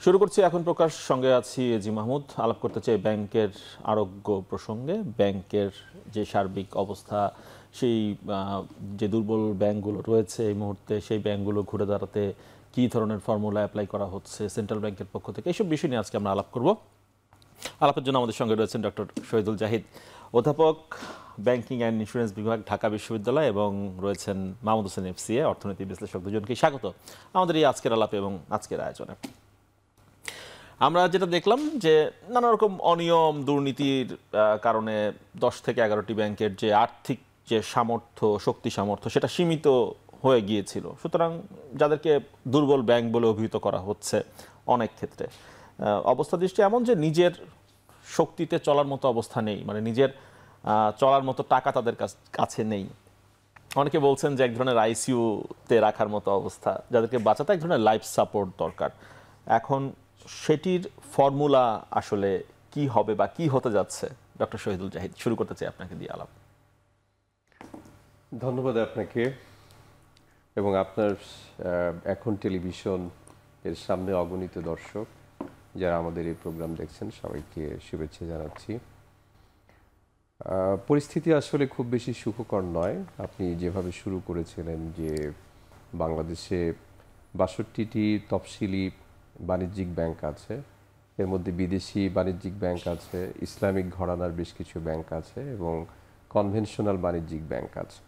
শুরু করছি এখন প্রকাশ, সঙ্গে আছি এজি মাহমুদ। আলাপ করতে চাই ব্যাংকের আরোগ্য প্রসঙ্গে। ব্যাংকের যে সার্বিক অবস্থা, সেই যে দুর্বল ব্যাংকগুলো রয়েছে এই মুহূর্তে, সেই ব্যাংকগুলো ঘুরে দাঁড়াতে কী ধরনের ফর্মুলা অ্যাপ্লাই করা হচ্ছে সেন্ট্রাল ব্যাংকের পক্ষ থেকে, এইসব বিষয় নিয়ে আজকে আমরা আলাপ করব। আলাপের জন্য আমাদের সঙ্গে রয়েছেন ডক্টর শহীদুল জাহিদ, অধ্যাপক, ব্যাংকিং অ্যান্ড ইন্স্যুরেন্স বিভাগ, ঢাকা বিশ্ববিদ্যালয়, এবং রয়েছেন মাহমুদ হোসেন এফসিএ, অর্থনীতি বিশ্লেষক। দুজনকেই স্বাগত আমাদের এই আজকের আলাপে এবং আজকের আয়োজনে। আমরা যেটা দেখলাম যে নানা রকম অনিয়ম, দুর্নীতির কারণে 10 থেকে 11টি ব্যাংকের যে আর্থিক যে সামর্থ্য, শক্তি সামর্থ্য, সেটা সীমিত হয়ে গিয়েছিল। সুতরাং যাদেরকে দুর্বল ব্যাংক বলে অভিহিত করা হচ্ছে অনেক ক্ষেত্রে, অবস্থা দৃষ্টি এমন যে নিজের শক্তিতে চলার মতো অবস্থা নেই, মানে নিজের চলার মতো টাকা তাদের কাছে নেই। অনেকে বলছেন যে এক ধরনের আইসিইউতে রাখার মতো অবস্থা, যাদেরকে বাঁচাতে এক ধরনের লাইফ সাপোর্ট দরকার। এখন সেটির ফর্মুলা আসলে কি হবে বা কি হতে যাচ্ছে? ডক্টর শহীদুল জাহিদ, শুরু করতে চাই আপনাকে দিয়ে আলাপ। ধন্যবাদ আপনাকে এবং আপনার এখন টেলিভিশন এর সামনে অগণিত দর্শক যারা আমাদের এই প্রোগ্রাম দেখছেন, সবাইকে শুভেচ্ছা জানাচ্ছি। পরিস্থিতি আসলে খুব বেশি সুখকর নয়। আপনি যেভাবে শুরু করেছিলেন যে বাংলাদেশে 62টি তফসিলি বাণিজ্যিক ব্যাংক আছে, এর মধ্যে বিদেশি বাণিজ্যিক ব্যাংক আছে, ইসলামিক ঘরানার বেশ কিছু ব্যাংক আছে এবং কনভেনশনাল বাণিজ্যিক ব্যাংক আছে।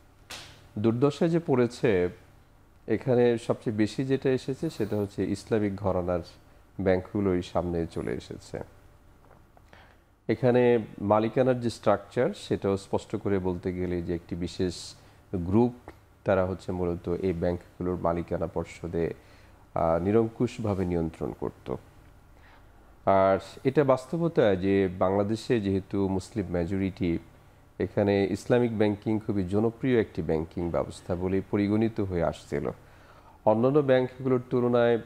দুর্দশায় যে পড়েছে, এখানে সবচেয়ে বেশি যেটা এসেছে সেটা হচ্ছে ইসলামিক ঘরানার ব্যাংকগুলোই সামনে চলে এসেছে। এখানে মালিকানার যে স্ট্রাকচার, সেটাও স্পষ্ট করে বলতে গেলে যে একটি বিশেষ গ্রুপ, তারা হচ্ছে মূলত এই ব্যাংকগুলোর মালিকানা পর্ষদে নিরঙ্কুশভাবে নিয়ন্ত্রণ করত। আর এটা বাস্তবতা যে বাংলাদেশে যেহেতু মুসলিম মেজরিটি, এখানে ইসলামিক ব্যাংকিং খুবই জনপ্রিয় একটি ব্যাংকিং ব্যবস্থা বলে পরিগণিত হয়ে আসছিল। অন্যান্য ব্যাংকগুলোর তুলনায়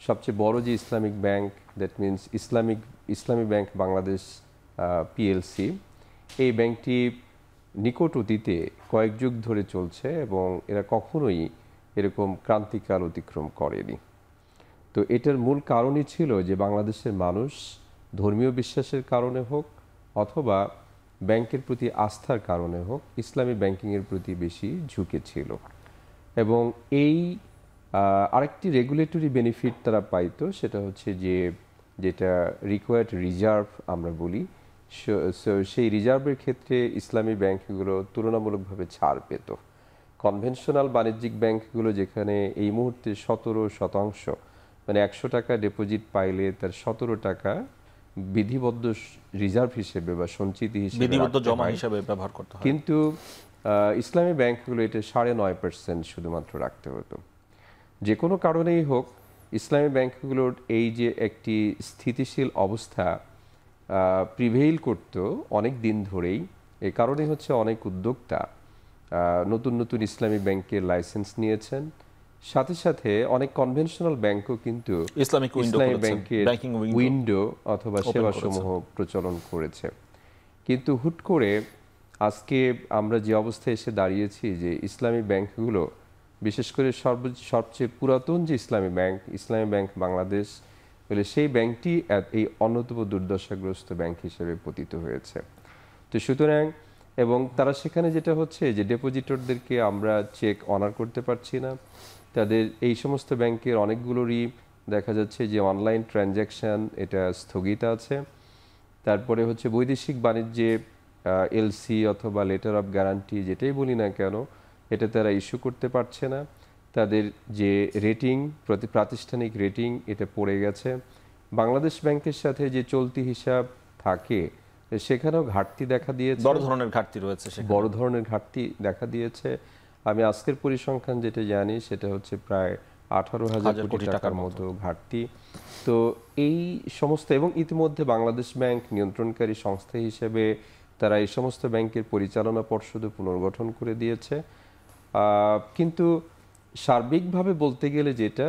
সবচেয়ে বড় যে Islamic bank, that means Islami bank Bangladesh PLC, এই ব্যাংকটি নিকট অতীতে কয়েক যুগ ধরে চলছে এবং এরা কখনোই এরকম ক্রান্তিকাল অতিক্রম করেনি। তো এটার মূল কারণই ছিল যে বাংলাদেশের মানুষ ধর্মীয় বিশ্বাসের কারণে হোক অথবা ব্যাংকের প্রতি আস্থার কারণে হোক, ইসলামী ব্যাংকিংয়ের প্রতি বেশি ঝুঁকেছিল। এবং এই আরেকটি রেগুলেটরি বেনিফিট তারা পাইতো, সেটা হচ্ছে যে যেটা রিকোয়ার্ড রিজার্ভ আমরা বলি, সেই রিজার্ভের ক্ষেত্রে ইসলামী ব্যাংকগুলো তুলনামূলকভাবে ছাড় পেত। কনভেনশনাল বাণিজ্যিক ব্যাংকগুলো যেখানে এই মুহূর্তে 17%, মানে 100 টাকা ডিপোজিট পাইলে তার 17 টাকা বিধিবদ্ধ রিজার্ভ হিসেবে বা সঞ্চিতি হিসেবে, বিধিবদ্ধ জমা হিসেবে ব্যবহার করতে হয়। কিন্তু ইসলামী ব্যাংকগুলো এটা 9.5% শুধুমাত্র রাখতে হতো। যে কোনো কারণেই হোক, ইসলামী ব্যাংকগুলোর এই যে একটি স্থিতিশীল অবস্থা প্রিভেইল করত অনেক দিন ধরেই। এই কারণে হচ্ছে অনেক উদ্যোক্তা নতুন নতুন ইসলামী ব্যাংকের লাইসেন্স নিয়েছেন, সাথে সাথে অনেক কনভেনশনাল ব্যাংকও কিন্তু ইসলামী ব্যাংকের উইন্ডো অথবা সেবাসমূহ প্রচলন করেছে। কিন্তু হুট করে আজকে আমরা যে অবস্থায় এসে দাঁড়িয়েছি যে ইসলামী ব্যাংকগুলো, বিশেষ করে সবচেয়ে পুরাতন যে ইসলামী ব্যাংক বাংলাদেশ বলে, সেই ব্যাংকটি এই অন্যতম দুর্দশাগ্রস্ত ব্যাংক হিসেবে পতিত হয়েছে। তো সুতরাং, এবং তারা সেখানে যেটা হচ্ছে যে ডেপোজিটরদেরকে আমরা চেক অনার করতে পারছি না। তাদের এই সমস্ত ব্যাংকের অনেকগুলোরই দেখা যাচ্ছে যে অনলাইন ট্রানজ্যাকশান এটা স্থগিত আছে। তারপরে হচ্ছে বৈদেশিক বাণিজ্যে এলসি অথবা লেটার অফ গ্যারান্টি, যেটাই বলি না কেন, এটা তারা ইস্যু করতে পারছে না। তাদের যে রেটিং, প্রাতিষ্ঠানিক রেটিং, এটা পড়ে গেছে। বাংলাদেশ ব্যাংকের সাথে যে চলতি হিসাব থাকে, সেখানেও ঘাটতি দেখা দিয়েছে, বড় ধরনের ঘাটতি রয়েছে, বড় ধরনের ঘাটতি দেখা দিয়েছে। আমি আজকের পরিসংখ্যান যেটা জানি সেটা হচ্ছে প্রায় 18,000 কোটি টাকার মতো ঘাটতি। তো এই সমস্ত, এবং ইতিমধ্যে বাংলাদেশ ব্যাংক নিয়ন্ত্রণকারী সংস্থা হিসেবে তারা এই সমস্ত ব্যাংকের পরিচালনা পর্ষদ পুনর্গঠন করে দিয়েছে। কিন্তু সার্বিকভাবে বলতে গেলে যেটা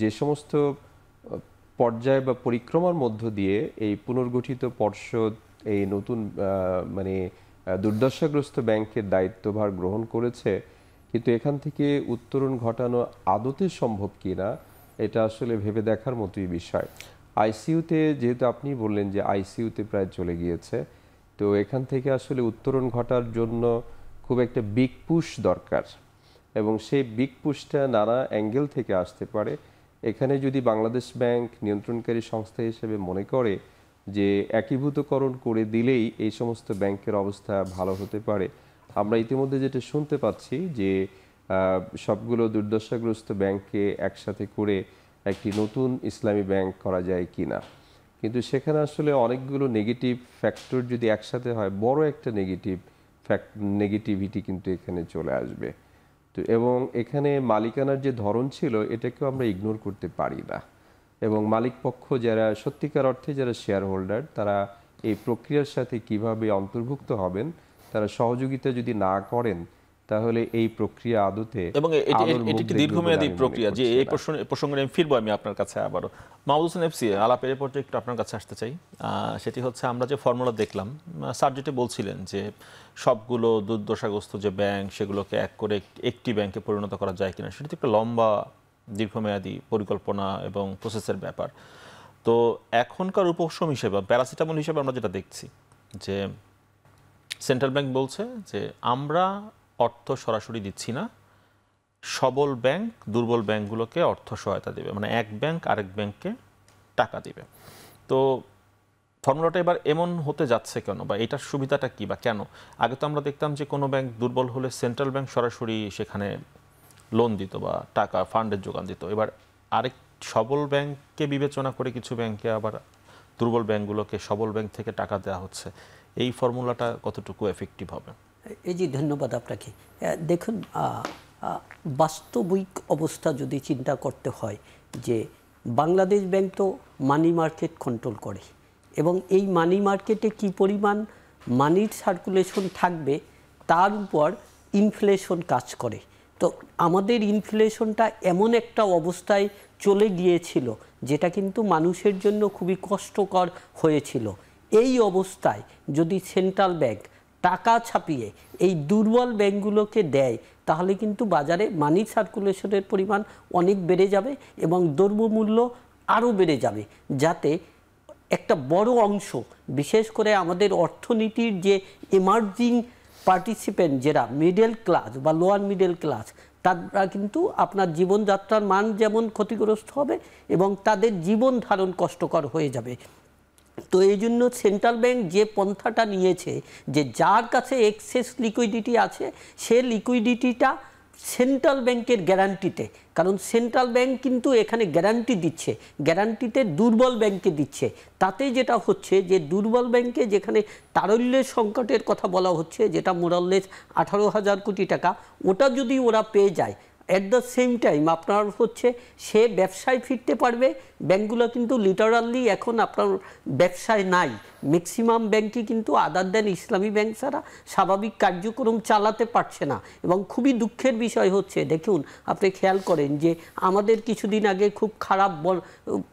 যে সমস্ত পর্যায় বা পরিক্রমার মধ্য দিয়ে এই পুনর্গঠিত পর্ষদ এই নতুন মানে দুর্দশাগ্রস্ত ব্যাংকের দায়িত্বভার গ্রহণ করেছে, কিন্তু এখান থেকে উত্তরণ ঘটানো আদতে সম্ভব কিনা এটা আসলে ভেবে দেখার মতোই বিষয়। আইসিইউতে যেহেতু আপনি বললেন যে আইসিইউতে প্রায় চলে গিয়েছে, তো এখান থেকে আসলে উত্তরণ ঘটার জন্য খুব একটা বিগ পুশ দরকার, এবং সেই বিগ পুশটা নানা অ্যাঙ্গেল থেকে আসতে পারে। এখানে যদি বাংলাদেশ ব্যাংক নিয়ন্ত্রণকারী সংস্থা হিসেবে মনে করে যে একীভূতকরণ করে দিলেই এই সমস্ত ব্যাংকের অবস্থা ভালো হতে পারে, আমরা ইতিমধ্যে যেটা শুনতে পাচ্ছি যে সবগুলো দুর্দশাগ্রস্ত ব্যাংককে একসাথে করে একটি নতুন ইসলামী ব্যাংক করা যায় কিনা, কিন্তু সেখানে আসলে অনেকগুলো নেগেটিভ ফ্যাক্টর যদি একসাথে হয়, বড় একটা নেগেটিভিটি কিন্তু এখানে চলে আসবে। তো এবং এখানে মালিকানার যে ধরন ছিল এটাকেও আমরা ইগনোর করতে পারি না, এবং মালিক পক্ষ যারা সত্যিকার অর্থে যারা শেয়ার হোল্ডার, তারা এই প্রক্রিয়ার সাথে কিভাবে অন্তর্ভুক্ত হবেন, তারা সহযোগিতা যদি না করেন তাহলে এই প্রক্রিয়া আদতে এবং এটি একটি দীর্ঘমেয়াদী প্রক্রিয়া। যে এই প্রসঙ্গে আমি ফিরবো আমি আপনার কাছে আবারও। মাহমুদ হোসেন এফসি, আলাপের পর্যায়ে একটু আপনার কাছে আসতে চাই। সেটি হচ্ছে আমরা যে ফর্মুলা দেখলাম, স্যার যেটি বলছিলেন যে সবগুলো দুর্দশাগ্রস্ত যে ব্যাংক সেগুলোকে এক করে একটি ব্যাংকে পরিণত করা যায় কিনা, সেটি একটা লম্বা দীর্ঘমেয়াদী পরিকল্পনা এবং প্রসেসের ব্যাপার। তো এখনকার উপশম হিসেবে, প্যারাসিটামল হিসেবে আমরা যেটা দেখছি যে সেন্ট্রাল ব্যাংক বলছে যে আমরা অর্থ সরাসরি দিচ্ছি না, সবল ব্যাংক দুর্বল ব্যাংকগুলোকে অর্থ সহায়তা দেবে, মানে এক ব্যাংক আরেক ব্যাংককে টাকা দিবে। তো ফর্মুলাটা এবার এমন হতে যাচ্ছে কেন, বা এটার সুবিধাটা কি বা কেন? আগে তো আমরা দেখতাম যে কোনো ব্যাংক দুর্বল হলে সেন্ট্রাল ব্যাংক সরাসরি সেখানে লোন দিত বা টাকা ফান্ডের যোগান দিত। এবার আরেক সবল ব্যাংককে বিবেচনা করে কিছু ব্যাংকে আবার দুর্বল ব্যাংকগুলোকে সবল ব্যাংক থেকে টাকা দেওয়া হচ্ছে। এই ফর্মুলাটা কতটুকু এফেক্টিভ হবে? এই যে ধন্যবাদ আপনাকে। দেখুন, বাস্তবিক অবস্থা যদি চিন্তা করতে হয় যে বাংলাদেশ ব্যাংক তো মানি মার্কেট কন্ট্রোল করে, এবং এই মানি মার্কেটে কি পরিমাণ মানির সার্কুলেশন থাকবে তার উপর ইনফ্লেশন কাজ করে। তো আমাদের ইনফ্লেশনটা এমন একটা অবস্থায় চলে গিয়েছিল যেটা কিন্তু মানুষের জন্য খুবই কষ্টকর হয়েছিল। এই অবস্থায় যদি সেন্ট্রাল ব্যাংক টাকা ছাপিয়ে এই দুর্বল ব্যাংকগুলোকে দেয়, তাহলে কিন্তু বাজারে মানি সার্কুলেশনের পরিমাণ অনেক বেড়ে যাবে এবং দ্রব্যমূল্য আরও বেড়ে যাবে, যাতে একটা বড় অংশ, বিশেষ করে আমাদের অর্থনীতির যে এমার্জিং পার্টিসিপেন্ট যারা মিডল ক্লাস বা লোয়ার মিডল ক্লাস, তারা কিন্তু আপনার জীবনযাত্রার মান যেমন ক্ষতিগ্রস্ত হবে এবং তাদের জীবন ধারণ কষ্টকর হয়ে যাবে। তো এই জন্য সেন্ট্রাল ব্যাংক যে পন্থাটা নিয়েছে যে যার কাছে এক্সেস লিকুইডিটি আছে সে লিকুইডিটিটা সেন্ট্রাল ব্যাংকের গ্যারান্টিতে, কারণ সেন্ট্রাল ব্যাংক কিন্তু এখানে গ্যারান্টি দিচ্ছে, গ্যারান্টিতে দুর্বল ব্যাংকে দিচ্ছে। তাতে যেটা হচ্ছে যে দুর্বল ব্যাংকে যেখানে তারল্যের সংকটের কথা বলা হচ্ছে, যেটা মোরাললেস 18,000 কোটি টাকা, ওটা যদি ওরা পেয়ে যায়, অ্যাট দ্য সেম টাইম আপনার হচ্ছে সে ব্যবসায় ফিরতে পারবে। ব্যাংকগুলো কিন্তু লিটারালি এখন আপনার ব্যবসায় নাই, ম্যাক্সিমাম ব্যাংকই কিন্তু আদার দেন ইসলামী ব্যাংক ছাড়া স্বাভাবিক কার্যক্রম চালাতে পারছে না। এবং খুবই দুঃখের বিষয় হচ্ছে, দেখুন আপনি খেয়াল করেন যে আমাদের কিছুদিন আগে খুব খারাপ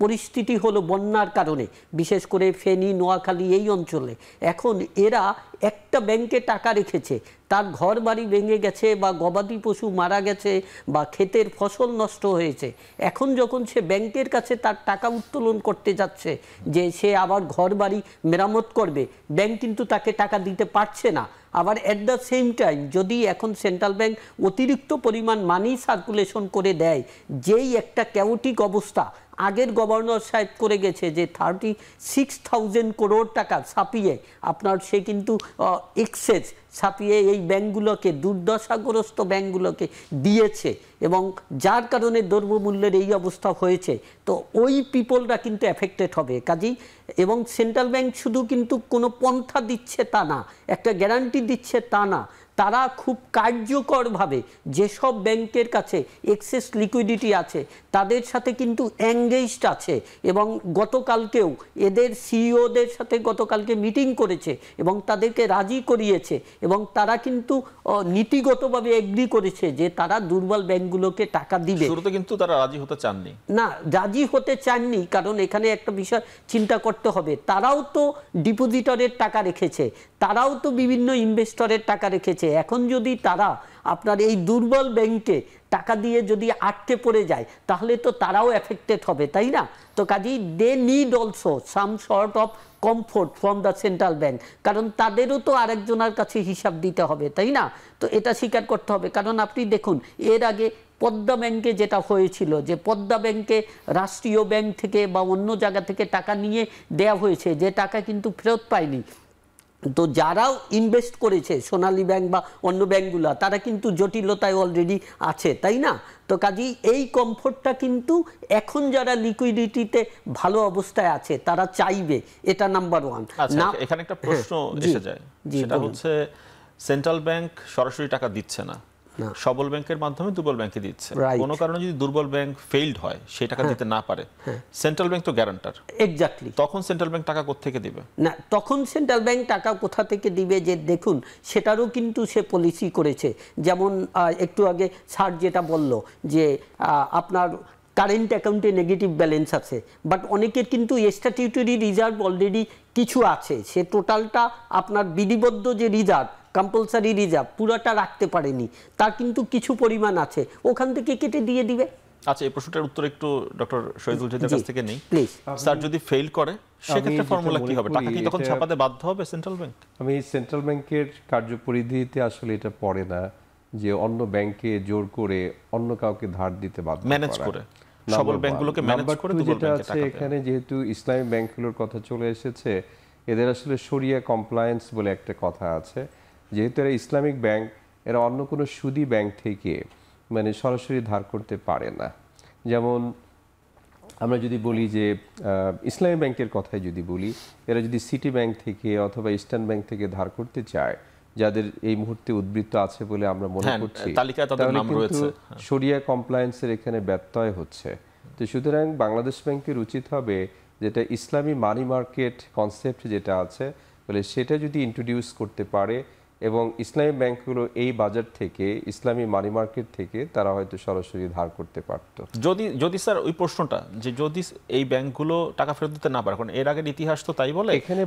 পরিস্থিতি হলো বন্যার কারণে, বিশেষ করে ফেনী, নোয়াখালী এই অঞ্চলে। এখন এরা একটা ব্যাংকে টাকা রেখেছে, তার ঘর বাড়ি ভেঙে গেছে বা গবাদি পশু মারা গেছে বা ক্ষেতের ফসল নষ্ট হয়েছে। এখন যখন সে ব্যাংকের কাছে তার টাকা উত্তোলন করতে যাচ্ছে যে সে আবার ঘর বাড়ি মেরামত করবে, ব্যাংক কিন্তু তাকে টাকা দিতে পারছে না। আবার অ্যাট দ্য সেম টাইম যদি এখন সেন্ট্রাল ব্যাংক অতিরিক্ত পরিমাণ মানি সার্কুলেশন করে দেয়, যেই একটা ক্যাওটিক অবস্থা আগের গভর্নর সাহেব করে গেছে যে 36,000 করোড় টাকা ছাপিয়ে আপনার সে কিন্তু এক্সেস ছাপিয়ে এই ব্যাংকগুলোকে, দুর্দশাগ্রস্ত ব্যাংকগুলোকে দিয়েছে, এবং যার কারণে দ্রব্যমূল্যের এই অবস্থা হয়েছে। তো ওই পিপলরা কিন্তু এফেক্টেড হবে কাজেই। এবং সেন্ট্রাল ব্যাংক শুধু কিন্তু কোনো পন্থা দিচ্ছে তা না, একটা গ্যারান্টি দিচ্ছে তা না, তারা খুব কার্যকরভাবে যেসব ব্যাংকের কাছে এক্সেস লিকুইডিটি আছে তাদের সাথে কিন্তু এঙ্গেজড আছে। এবং গতকালকেও এদের সিইওদের সাথে গতকালকে মিটিং করেছে এবং তাদেরকে রাজি করিয়েছে, এবং তারা কিন্তু নীতিগতভাবে এগ্রি করেছে যে তারা দুর্বল ব্যাংকগুলোকে টাকা দিবে। শুরুতে কিন্তু তারা রাজি হতে চাননি, না রাজি হতে চাননি, কারণ এখানে একটা বিষয় চিন্তা করতে হবে, তারাও তো ডিপোজিটরের টাকা রেখেছে, তারাও তো বিভিন্ন ইনভেস্টরের টাকা রেখেছে। এখন যদি তারা আপনার এই দুর্বল ব্যাংকে টাকা দিয়ে যদি আটকে পড়ে যায় তাহলে তো তারাও এফেক্টেড হবে, তাই না? তো কাজেই they need also some sort of comfort from the central bank, কারণ তাদেরও তো আরেকজনের কাছে হিসাব দিতে হবে, তাই না? তো এটা স্বীকার করতে হবে। কারণ আপনি দেখুন এর আগে পদ্মা ব্যাংকে যেটা হয়েছিল, যে পদ্মা ব্যাংকে রাষ্ট্রীয় ব্যাংক থেকে বা অন্য জায়গা থেকে টাকা নিয়ে দেয়া হয়েছে, যে টাকা কিন্তু ফেরত পায়নি। তো যারাও ইনভেস্ট করেছে সোনালী ব্যাংক বা অন্য ব্যাংকগুলো, তারা কিন্তু জটিলতায় অলরেডি আছে, তাই না? তো কাজেই এই কমফোর্টটা কিন্তু এখন যারা লিকুইডিটিতে ভালো অবস্থায় আছে তারা চাইবে, এটা নাম্বার ওয়ান। এখানে একটা প্রশ্ন এসে যায়, সেটা হচ্ছে সেন্ট্রাল ব্যাংক সরাসরি টাকা দিচ্ছে না, সবল ব্যাংকের মাধ্যমে দুর্বল ব্যাংকে দিচ্ছে। কোনো কারণে যদি দুর্বল ব্যাংক ফেইলড হয়, সেই টাকা দিতে না পারে, সেন্ট্রাল ব্যাংক তো গ্যারান্টার, এক্স্যাক্টলি, তখন সেন্ট্রাল ব্যাংক টাকা কোথা থেকে দিবে? না, তখন সেন্ট্রাল ব্যাংক টাকা কোথা থেকে দিবে, যে দেখুন সেটারও কিন্তু সে পলিসি করেছে। যেমন একটু আগে স্যার যেটা বলল যে আপনার কারেন্ট অ্যাকাউন্টে নেগেটিভ ব্যালেন্স আছে, বাট অনেকের কিন্তু স্ট্যাটিউটরি রিজার্ভ অলরেডি কিছু আছে, সে টোটালটা আপনার বিধিবদ্ধ যে রিজার্ভ, কম্পালসারি রিজার্ভ পুরোটা রাখতে পারেনি, তার কিন্তু কিছু পরিমাণ আছে, ওখান থেকে কেটে দিয়ে দিবে। আচ্ছা, এই প্রশ্নটার উত্তর একটু ডক্টর শহীদুল জাহিদের কাছ থেকে নেই প্লিজ। স্যার, যদি ফেল করে সেক্ষেত্রে ফর্মুলা কি হবে? টাকা কি তখন ছাপাতে বাধ্য হবে সেন্ট্রাল ব্যাংক? আমি সেন্ট্রাল ব্যাংকের কার্যপরিধিতে আসলে এটা পড়ে না যে অন্য ব্যাংকে জোর করে অন্য কাউকে ধার দিতে বাধ্য ম্যানেজ করে, সবল ব্যাংকগুলোকে ম্যানেজ করে দুর্বল ব্যাংকে টাকা দেয়। এখানে যেহেতু ইসলামী ব্যাংকগুলোর কথা চলে এসেছে, এদের আসলে শরিয়া কমপ্লায়েন্স বলে একটা কথা আছে। যেহেতু এরা ইসলামিক ব্যাংক, এরা অন্য কোনো সুদী ব্যাংক থেকে মানে সরাসরি ধার করতে পারে না। যেমন আমরা যদি বলি যে ইসলামী ব্যাংকের কথাই যদি বলি, এরা যদি সিটি ব্যাংক থেকে অথবা ইস্টার্ন ব্যাংক থেকে ধার করতে চায়, যাদের এই মুহূর্তে উদ্বৃত্ত আছে বলে আমরা মনে করছি, তাহলে কিন্তু শরিয়া কমপ্লায়েন্সের এখানে ব্যত্যয় হচ্ছে। তো সুতরাং বাংলাদেশ ব্যাংকের উচিত হবে যেটা ইসলামী মানি মার্কেট কনসেপ্ট যেটা আছে বলে সেটা যদি ইন্ট্রোডিউস করতে পারে, এবং ইসলামী ব্যাংকগুলো এই বাজার থেকে, ইসলামী মানি মার্কেট থেকে তারা হয়তো সরাসরি ধার করতে পারত। যদি স্যার ওই প্রশ্নটা যে যদি এই ব্যাংকগুলো টাকা ফেরত দিতে না পারে, কারণ এর আগের ইতিহাস তো তাই বলে, এখানে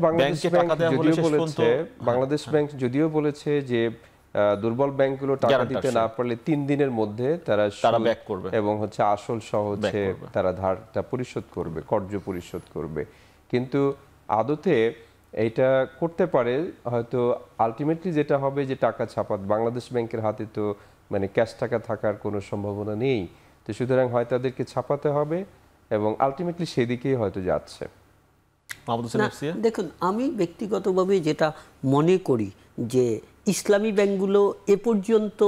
বাংলাদেশ ব্যাংক যদিও বলেছে যে দুর্বল ব্যাংকগুলো টাকা দিতে না পারলে 3 দিনের মধ্যে তারা ব্যাক করবে এবং হচ্ছে আসল সহ হচ্ছে তারা ধারটা পরিশোধ করবে, কর্য পরিশোধ করবে। কিন্তু আদতে এইটা করতে পারে হয়তো, আলটিমেটলি যেটা হবে যে টাকা ছাপাত বাংলাদেশ ব্যাংকের হাতে তো মানে ক্যাশ টাকা থাকার কোনো সম্ভাবনা নেই। তো সুতরাং হয় তাদেরকে ছাপাতে হবে এবং আলটিমেটলি সেদিকেই হয়তো যাচ্ছে। দেখুন, আমি ব্যক্তিগতভাবে যেটা মনে করি যে ইসলামী ব্যাংকগুলো এ পর্যন্ত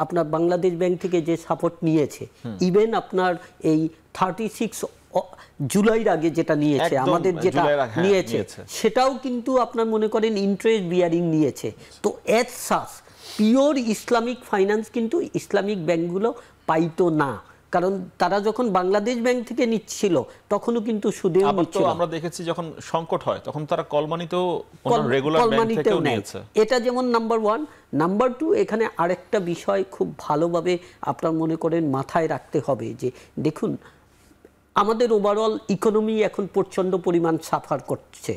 আপনার বাংলাদেশ ব্যাংক থেকে যে সাপোর্ট নিয়েছে, ইভেন আপনার এই 36 জুলাইয়ের আগে যেটা নিয়েছে, আমাদের যেটা নিয়েছে, সেটাও কিন্তু আপনার মনে করেন ইন্টারেস্ট বিয়ারিং নিয়েছে। তো as such pure Islamic finance কিন্তু ইসলামিক ব্যাংকগুলো পাইতো না, কারণ তারা যখন বাংলাদেশ ব্যাংক থেকে নিচ্ছিল তখনও কিন্তু সুদেও নিচ্ছিল। আমরা দেখেছি যখন সংকট হয় তখন তারা কলমানিতেও রেগুলার ব্যাংক থেকেও নিয়েছে। এটা যেমন নাম্বার 1। নাম্বার 2, এখানে আরেকটা বিষয় খুব ভালোভাবে আপনার মনে করেন মাথায় রাখতে হবে যে দেখুন, আমাদের ওভারঅল ইকোনমি এখন প্রচণ্ড পরিমাণ সাফার করছে,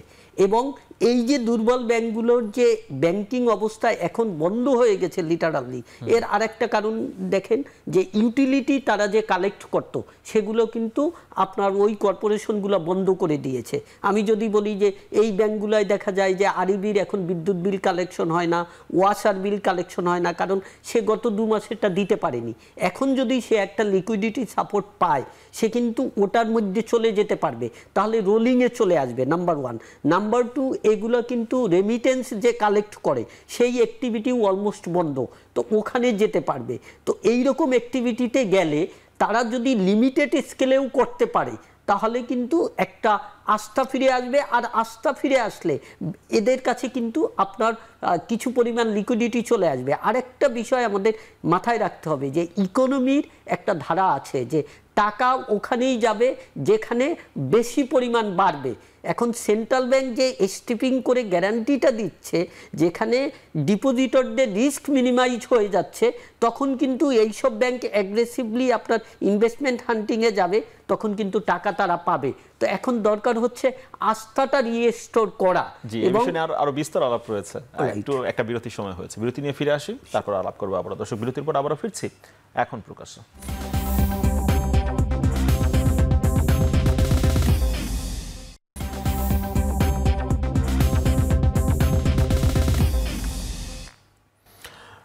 এবং এই যে দুর্বল ব্যাংকগুলোর যে ব্যাংকিং অবস্থা এখন বন্ধ হয়ে গেছে লিটারালি, এর আরেকটা কারণ দেখেন যে ইউটিলিটি তারা যে কালেক্ট করত সেগুলো কিন্তু আপনার ওই কর্পোরেশনগুলো বন্ধ করে দিয়েছে। আমি যদি বলি যে এই ব্যাংকগুলোয় দেখা যায় যে আরবির এখন বিদ্যুৎ বিল কালেকশন হয় না, ওয়াসার বিল কালেকশন হয় না, কারণ সে গত 2 মাসেরটা দিতে পারেনি। এখন যদি সে একটা লিকুইডিটি সাপোর্ট পায়, সে কিন্তু ওটার মধ্যে চলে যেতে পারবে, তাহলে রোলিংয়ে চলে আসবে, নাম্বার 1। নাম্বার 2, এগুলো কিন্তু রেমিটেন্স যে কালেক্ট করে সেই অ্যাক্টিভিটিও অলমোস্ট বন্ধ, তো ওখানে যেতে পারবে। তো এই রকম অ্যাক্টিভিটিতে গেলে তারা যদি লিমিটেড স্কেলেও করতে পারে তাহলে কিন্তু একটা আস্থা ফিরে আসবে, আর আস্থা ফিরে আসলে এদের কাছে কিন্তু আপনার কিছু পরিমাণ লিকুইডিটি চলে আসবে। আরেকটা বিষয় আমাদের মাথায় রাখতে হবে যে ইকোনমির একটা ধারা আছে যে টাকা ওখানেই যাবে যেখানে বেশি পরিমাণ বাড়বে। এখন সেন্ট্রাল ব্যাংক যে স্টিপিং করে গ্যারান্টিটা দিচ্ছে, যেখানে ডিপোজিটরদের রিস্ক মিনিমাইজ হয়ে যাচ্ছে, তখন কিন্তু এইসব ব্যাংক অ্যাগ্রেসিভলি আপনার ইনভেস্টমেন্ট হান্টিংয়ে যাবে, তখন কিন্তু টাকা তারা পাবে। তো এখন দরকার হচ্ছে আস্থাটা রিস্টোর করা। এবং আরো বিস্তার আলাপ রয়েছে, একটু একটা বিরতির সময় হয়েছে, বিরতি নিয়ে ফিরে আসি, তারপর আলাপ করবো আবার। দর্শক, বিরতির পর আবারও ফিরছি এখন প্রকাশ্য।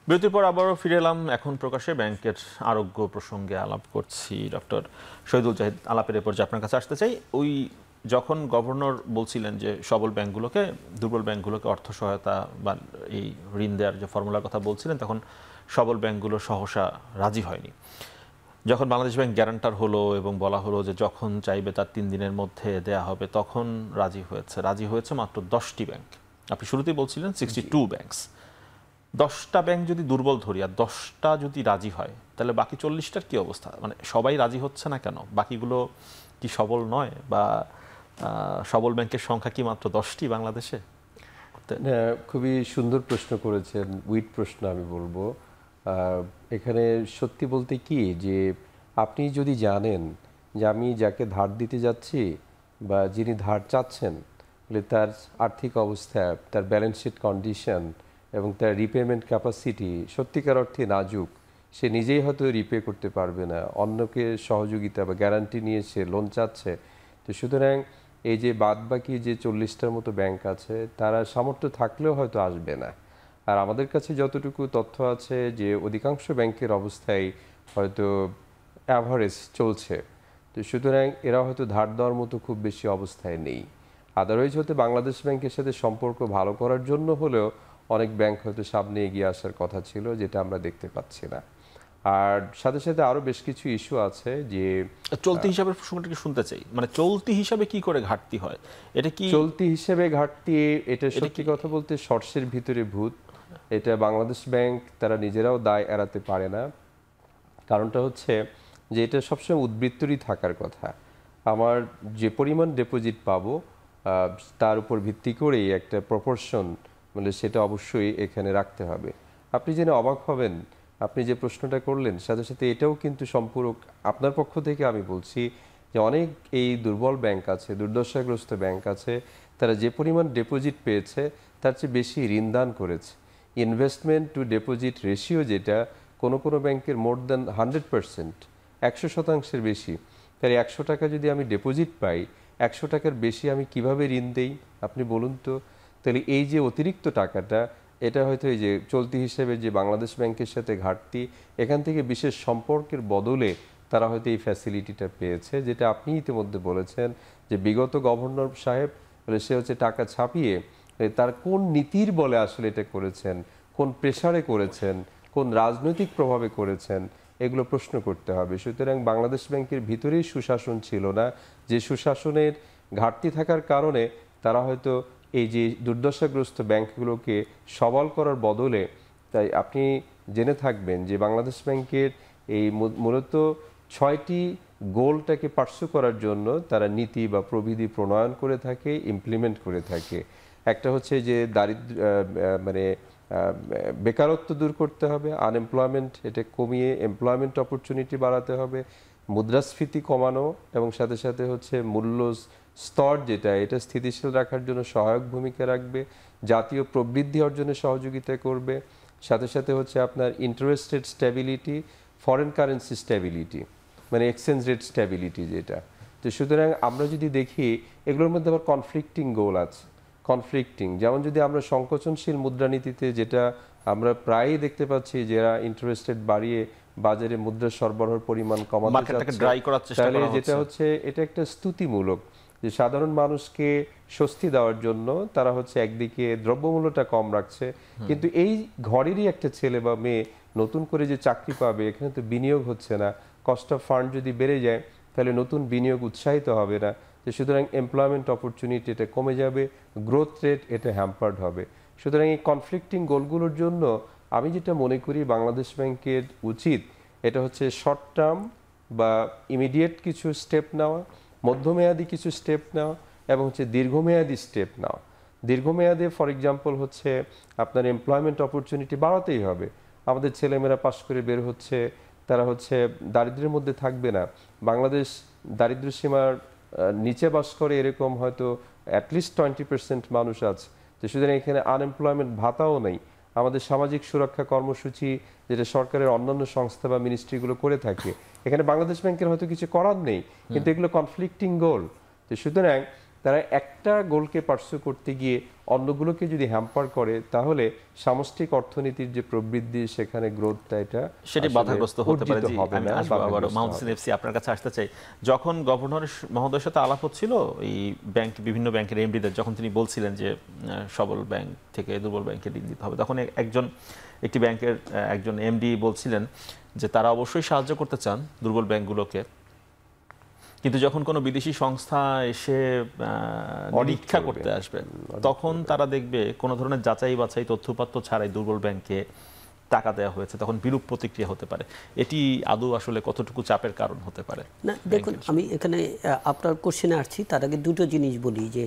বিরতির পর আবারও ফিরে এলাম এখন প্রকাশে। ব্যাংকের আরোগ্য প্রসঙ্গে আলাপ করছি। ডক্টর শহীদুল জাহিদ, আলাপের এরপর যে আপনার কাছে আসতে চাই, ওই যখন গভর্নর বলছিলেন যে সবল ব্যাংকগুলোকে, দুর্বল ব্যাংকগুলোকে অর্থ সহায়তা বা এই ঋণ দেওয়ার যে ফর্মুলার কথা বলছিলেন, তখন সবল ব্যাংকগুলো সহসা রাজি হয়নি। যখন বাংলাদেশ ব্যাংক গ্যারান্টার হলো এবং বলা হলো যে যখন চাইবে তার 3 দিনের মধ্যে দেয়া হবে, তখন রাজি হয়েছে মাত্র 10টি ব্যাংক। আপনি শুরুতেই বলছিলেন 62 ব্যাংকস। 10টা ব্যাংক যদি দুর্বল ধরি আর 10টা যদি রাজি হয়, তাহলে বাকি 40টার কি অবস্থা? মানে সবাই রাজি হচ্ছে না কেন? বাকিগুলো কি সবল নয়, বা সবল ব্যাংকের সংখ্যা কি মাত্র 10টি বাংলাদেশে? খুবই সুন্দর প্রশ্ন করেছেন, উইট প্রশ্ন আমি বলবো। এখানে সত্যি বলতে কি, যে আপনি যদি জানেন যে আমি যাকে ধার দিতে যাচ্ছি বা যিনি ধার চাচ্ছেন, তার আর্থিক অবস্থা, তার ব্যালেন্স শিট কন্ডিশন এবং তার রিপেমেন্ট ক্যাপাসিটি সত্যিকার অর্থে নাজুক, সে নিজেই হয়তো রিপে করতে পারবে না, অন্যকে সহযোগিতা বা গ্যারান্টি নিয়ে সে লোন চাচ্ছে। তো সুতরাং এই যে বাদবাকি যে 40টার মতো ব্যাংক আছে, তারা সামর্থ্য থাকলেও হয়তো আসবে না। আর আমাদের কাছে যতটুকু তথ্য আছে যে অধিকাংশ ব্যাংকের অবস্থায় হয়তো অ্যাভারেজ চলছে। তো সুতরাং এরা হয়তো ধার দেওয়ার মতো খুব বেশি অবস্থায় নেই। আদারওয়াইজ হয়তো বাংলাদেশ ব্যাংকের সাথে সম্পর্ক ভালো করার জন্য হলেও অনেক ব্যাংক হয়তো সামনে এগিয়ে আসার কথা ছিল, যেটা আমরা দেখতে পাচ্ছি না। আর সাথে সাথে আরো বেশ কিছু ইস্যু আছে। যে চলতি হিসাবের প্রসঙ্গটাকে শুনতে চাই, মানে চলতি হিসাবে কি করে ঘাটতি হয়? এটা কি চলতি হিসাবে ঘাটতি? এটা সত্যি কথা বলতে শর্টসের ভিতরে ভূত। এটা বাংলাদেশ ব্যাংক তারা নিজেরাও দায় এড়াতে পারে না। কারণটা হচ্ছে যে এটা সবসময় উদ্বৃত্তরই থাকার কথা। আমার যে পরিমাণ ডিপোজিট পাবো তার উপর ভিত্তি করেই একটা প্রপোর্শন, মানে সেটা অবশ্যই এখানে রাখতে হবে। আপনি জেনে অবাক হবেন, আপনি যে প্রশ্নটা করলেন, সাথে সাথে এটাও কিন্তু সম্পূরক আপনার পক্ষ থেকে আমি বলছি যে অনেক এই দুর্বল ব্যাংক আছে, দুর্দশাগ্রস্ত ব্যাংক আছে, তারা যে পরিমাণ ডিপোজিট পেয়েছে তার চেয়ে বেশি ঋণদান করেছে। ইনভেস্টমেন্ট টু ডিপোজিট রেশিও যেটা কোনো কোনো ব্যাংকের মোর দ্যান 100%, 100% বেশি। তাই 100 টাকা যদি আমি ডিপোজিট পাই, 100 টাকার বেশি আমি কিভাবে ঋণ দেই আপনি বলুন তো? তাহলে এই যে অতিরিক্ত টাকাটা, এটা হয়তো এই যে চলতি হিসেবে যে বাংলাদেশ ব্যাংকের সাথে ঘাটতি, এখান থেকে বিশেষ সম্পর্কের বদলে তারা হয়তো এই ফ্যাসিলিটিটা পেয়েছে। যেটা আপনি ইতিমধ্যে বলেছেন যে বিগত গভর্নর সাহেব, সে হচ্ছে টাকা ছাপিয়ে তার কোন নীতির বলে আসলে এটা করেছেন, কোন প্রেসারে করেছেন, কোন রাজনৈতিক প্রভাবে করেছেন, এগুলো প্রশ্ন করতে হবে। সুতরাং বাংলাদেশ ব্যাংকের ভিতরেই সুশাসন ছিল না, যে সুশাসনের ঘাটতি থাকার কারণে তারা হয়তো এই যে দুর্দশাগ্রস্ত ব্যাংকগুলোকে সবল করার বদলে, তাই আপনি জেনে থাকবেন যে বাংলাদেশ ব্যাংকের এই মূলত 6টি গোলটাকে পার্সু করার জন্য তারা নীতি বা প্রবিধি প্রণয়ন করে থাকে, ইমপ্লিমেন্ট করে থাকে। একটা হচ্ছে যে মানে বেকারত্ব দূর করতে হবে, আনএমপ্লয়মেন্ট এটা কমিয়ে এমপ্লয়মেন্ট অপরচুনিটি বাড়াতে হবে, মুদ্রাস্ফীতি কমানো, এবং সাথে সাথে হচ্ছে মূল্য স্তর যেটা, এটা স্থিতিশীল রাখার জন্য সহায়ক ভূমিকা রাখবে, জাতীয় প্রবৃদ্ধি অর্জনে সহযোগিতা করবে, সাথে সাথে হচ্ছে আপনার interest rate stability, foreign currency stability, মানে এক্সচেঞ্জ রেট স্ট্যাবিলিটি যেটা। তো সুতরাং আমরা যদি দেখি এগুলোর মধ্যে আবার কনফ্লিক্টিং গোল আছে। যেমন যদি আমরা সংকোচনশীল মুদ্রানীতিতে, যেটা আমরা প্রায়ই দেখতে পাচ্ছি, যারা ইন্টারেস্ট রেট বাড়িয়ে বাজারে মুদ্রা সরবরাহের পরিমাণ কমাতে চাচ্ছে, তাহলে যেটা হচ্ছে এটা একটা স্তুতিমূলক, যে সাধারণ মানুষকে স্বস্তি দেওয়ার জন্য তারা হচ্ছে একদিকে দ্রব্যমূল্যটা কম রাখছে, কিন্তু এই ঘরেরই একটা ছেলে বা মেয়ে নতুন করে যে চাকরি পাবে, এখানে তো বিনিয়োগ হচ্ছে না। কস্ট অফ ফান্ড যদি বেড়ে যায়, তাহলে নতুন বিনিয়োগ উৎসাহিত হবে না। তো সুতরাং এমপ্লয়মেন্ট অপরচুনিটি এটা কমে যাবে, গ্রোথ রেট এটা হ্যাম্পার্ড হবে। সুতরাং এই কনফ্লিক্টিং গোলগুলোর জন্য আমি যেটা মনে করি বাংলাদেশ ব্যাংকের উচিত, এটা হচ্ছে শর্ট টার্ম বা ইমিডিয়েট কিছু স্টেপ নেওয়া, মধ্যমেয়াদী কিছু স্টেপ নেওয়া এবং হচ্ছে দীর্ঘমেয়াদী স্টেপ নেওয়া। দীর্ঘমেয়াদে ফর এক্সাম্পল হচ্ছে আপনার এমপ্লয়মেন্ট অপরচুনিটি বাড়াতেই হবে। আমাদের ছেলেমেয়েরা পাশ করে বের হচ্ছে, তারা হচ্ছে দারিদ্র্যের মধ্যে থাকবে না। বাংলাদেশ দারিদ্র্য সীমার নিচে বাস করে এরকম হয়তো অ্যাটলিস্ট 20% মানুষ আছে। তো সুতরাং এখানে আনএমপ্লয়মেন্ট ভাতাও নেই। আমাদের সামাজিক সুরক্ষা কর্মসূচি যেটা সরকারের অন্যান্য সংস্থা বা মিনিস্ট্রিগুলো করে থাকে, এখানে বাংলাদেশ ব্যাংকের হয়তো কিছু করার নেই, কিন্তু এগুলো কনফ্লিক্টিং গোল। তো সুতরাং তারা একটা গোলকে পার্সু করতে গিয়ে অন্যগুলোকে যদি হ্যাম্পার করে, তাহলে সামষ্টিক অর্থনীতির যে প্রবৃদ্ধি, সেখানে গ্রোথটা এটা সেটি বাধাগ্রস্ত হতে পারে। জি, হবে আমি না। আসবো আবার মাহমুদ হোসেন এফসি, আপনার কাছে আসতে চাই। যখন গভর্নর মহোদয়ের সাথে আলাপ হচ্ছিল এই ব্যাংক, বিভিন্ন ব্যাংকের এমডিদের, যখন তিনি বলছিলেন যে সবল ব্যাংক থেকে দুর্বল ব্যাংকে ঋণ দিতে হবে, তখন একটি ব্যাংকের একজন এমডি বলছিলেন যে তারা অবশ্যই সাহায্য করতে চান দুর্বল ব্যাংকগুলোকে, কিন্তু যখন কোনো বিদেশি সংস্থা এসে পরীক্ষা করতে আসবে, তখন তারা দেখবে কোনো ধরনের যাচাই বাছাই তথ্যপাত্র ছাড়াই দুর্বল ব্যাংকে টাকা দেওয়া হয়েছে, তখন বিরূপ প্রতিক্রিয়া হতে পারে। এটি আদৌ আসলে কতটুকু চাপের কারণ হতে পারে? না, দেখুন, আমি এখানে আপনার কোশ্চেনে আসছি, তার আগে দুটো জিনিস বলি। যে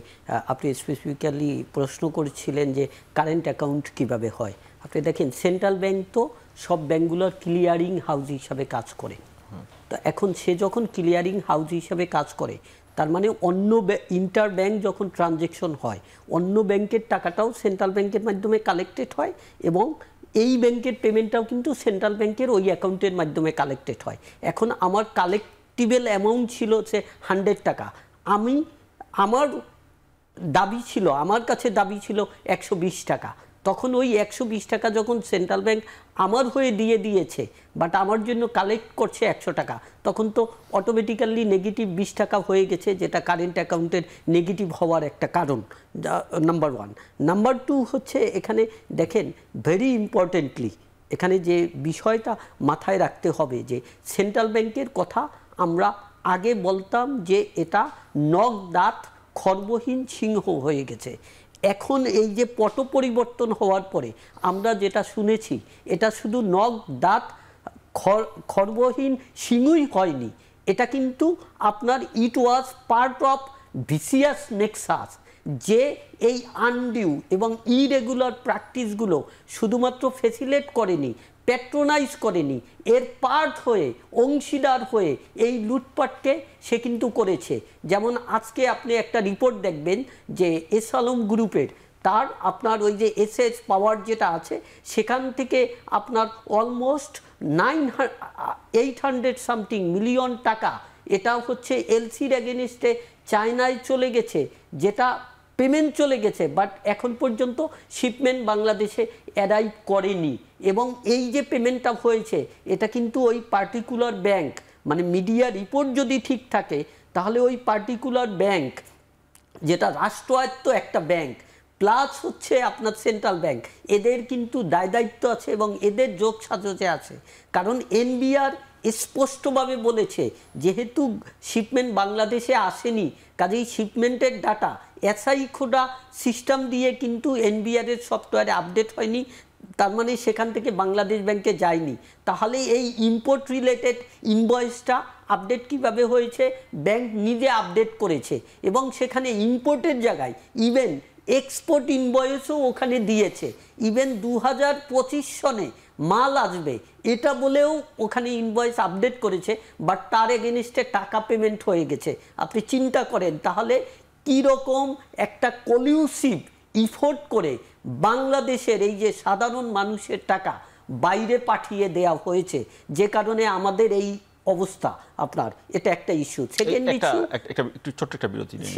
আপনি স্পেসিফিক্যালি প্রশ্ন করেছিলেন যে কারেন্ট অ্যাকাউন্ট কিভাবে হয়। আপনি দেখেন, সেন্ট্রাল ব্যাংক তো সব ব্যাংকগুলোর ক্লিয়ারিং হাউস হিসাবে কাজ করে। তো এখন সে যখন ক্লিয়ারিং হাউস হিসাবে কাজ করে, তার মানে অন্য ইন্টার ব্যাংক যখন ট্রানজেকশন হয়, অন্য ব্যাংকের টাকাটাও সেন্ট্রাল ব্যাংকের মাধ্যমে কালেক্টেড হয়, এবং এই ব্যাংকের পেমেন্টটাও কিন্তু সেন্ট্রাল ব্যাংকের ওই অ্যাকাউন্টের মাধ্যমে কালেক্টেড হয়। এখন আমার কালেক্টিবল অ্যামাউন্ট ছিল হচ্ছে 100 টাকা, আমার দাবি ছিল, আমার কাছে দাবি ছিল 120 টাকা। তখন ওই 120 টাকা যখন সেন্ট্রাল ব্যাংক আমার হয়ে দিয়েছে, বাট আমার জন্য কালেক্ট করছে 100 টাকা, তখন তো অটোমেটিক্যালি নেগেটিভ 20 টাকা হয়ে গেছে, যেটা কারেন্ট অ্যাকাউন্টের নেগেটিভ হওয়ার একটা কারণ, নাম্বার 1। নাম্বার 2 হচ্ছে, এখানে দেখেন ভেরি ইম্পর্টেন্টলি এখানে যে বিষয়টা মাথায় রাখতে হবে, যে সেন্ট্রাল ব্যাংকের কথা আমরা আগে বলতাম যে এটা নখ দাঁত খর্বহীন সিংহ হয়ে গেছে। এখন এই যে পট পরিবর্তন হওয়ার পরে আমরা যেটা শুনেছি, এটা শুধু নখ দাঁত খর্বহীন সিংহই হয়নি, এটা কিন্তু আপনার it was part of vicious nexus, যে এই আনডিউ এবং ইরেগুলার প্র্যাকটিসগুলো শুধুমাত্র ফেসিলেট করেনি, প্যাট্রোনাইজ করেনি, এর পার্ট হয়ে, অংশীদার হয়ে এই লুটপাটকে সে কিন্তু করেছে। যেমন আজকে আপনি একটা রিপোর্ট দেখবেন যে এস আলম গ্রুপের, তার আপনার ওই যে এসএস পাওয়ার যেটা আছে, সেখান থেকে আপনার অলমোস্ট 800 সামথিং মিলিয়ন টাকা, এটা হচ্ছে এলসির এগেনিস্টে চায়নায় চলে গেছে, যেটা পেমেন্ট চলে গেছে, বাট এখন পর্যন্ত শিপমেন্ট বাংলাদেশে অ্যারাইভ করেনি। এবং এই যে পেমেন্টটা হয়েছে, এটা কিন্তু ওই পার্টিকুলার ব্যাংক, মানে মিডিয়া রিপোর্ট যদি ঠিক থাকে, তাহলে ওই পার্টিকুলার ব্যাংক, যেটা রাষ্ট্রায়ত্ত একটা ব্যাংক, প্লাস হচ্ছে আপনার সেন্ট্রাল ব্যাংক, এদের কিন্তু দায়িত্ব আছে এবং এদের যোগ সাজসে আছে। কারণ এনবিআর স্পষ্টভাবে বলেছে, যেহেতু শিপমেন্ট বাংলাদেশে আসেনি, কাজেই শিপমেন্টের ডাটা এসআই খোদা সিস্টেম দিয়ে কিন্তু এনবিআরের সফটওয়্যারে আপডেট হয়নি, তার মানে সেখান থেকে বাংলাদেশ ব্যাংকে যায়নি। তাহলে এই ইম্পোর্ট রিলেটেড ইনভয়েসটা আপডেট কিভাবে হয়েছে? ব্যাংক নিজে আপডেট করেছে, এবং সেখানে ইম্পোর্টের জায়গায় ইভেন এক্সপোর্ট ইনভয়েসও ওখানে দিয়েছে। ইভেন 2025 সনে মাল আসবে এটা বলেও ওখানে ইনভয়েস আপডেট করেছে, বাট তার এগেনিস্টে টাকা পেমেন্ট হয়ে গেছে। আপনি চিন্তা করেন তাহলে কীরকম একটা কলিউসিভ ইফোর্ট করে বাংলাদেশের এই যে সাধারণ মানুষের টাকা বাইরে পাঠিয়ে দেওয়া হয়েছে, যে কারণে আমাদের এই অবস্থা। আপনার এটা একটা ইস্যু। সেকেন্ড ইস্যু, একটু ছোট্ট একটা বিরতি নিন।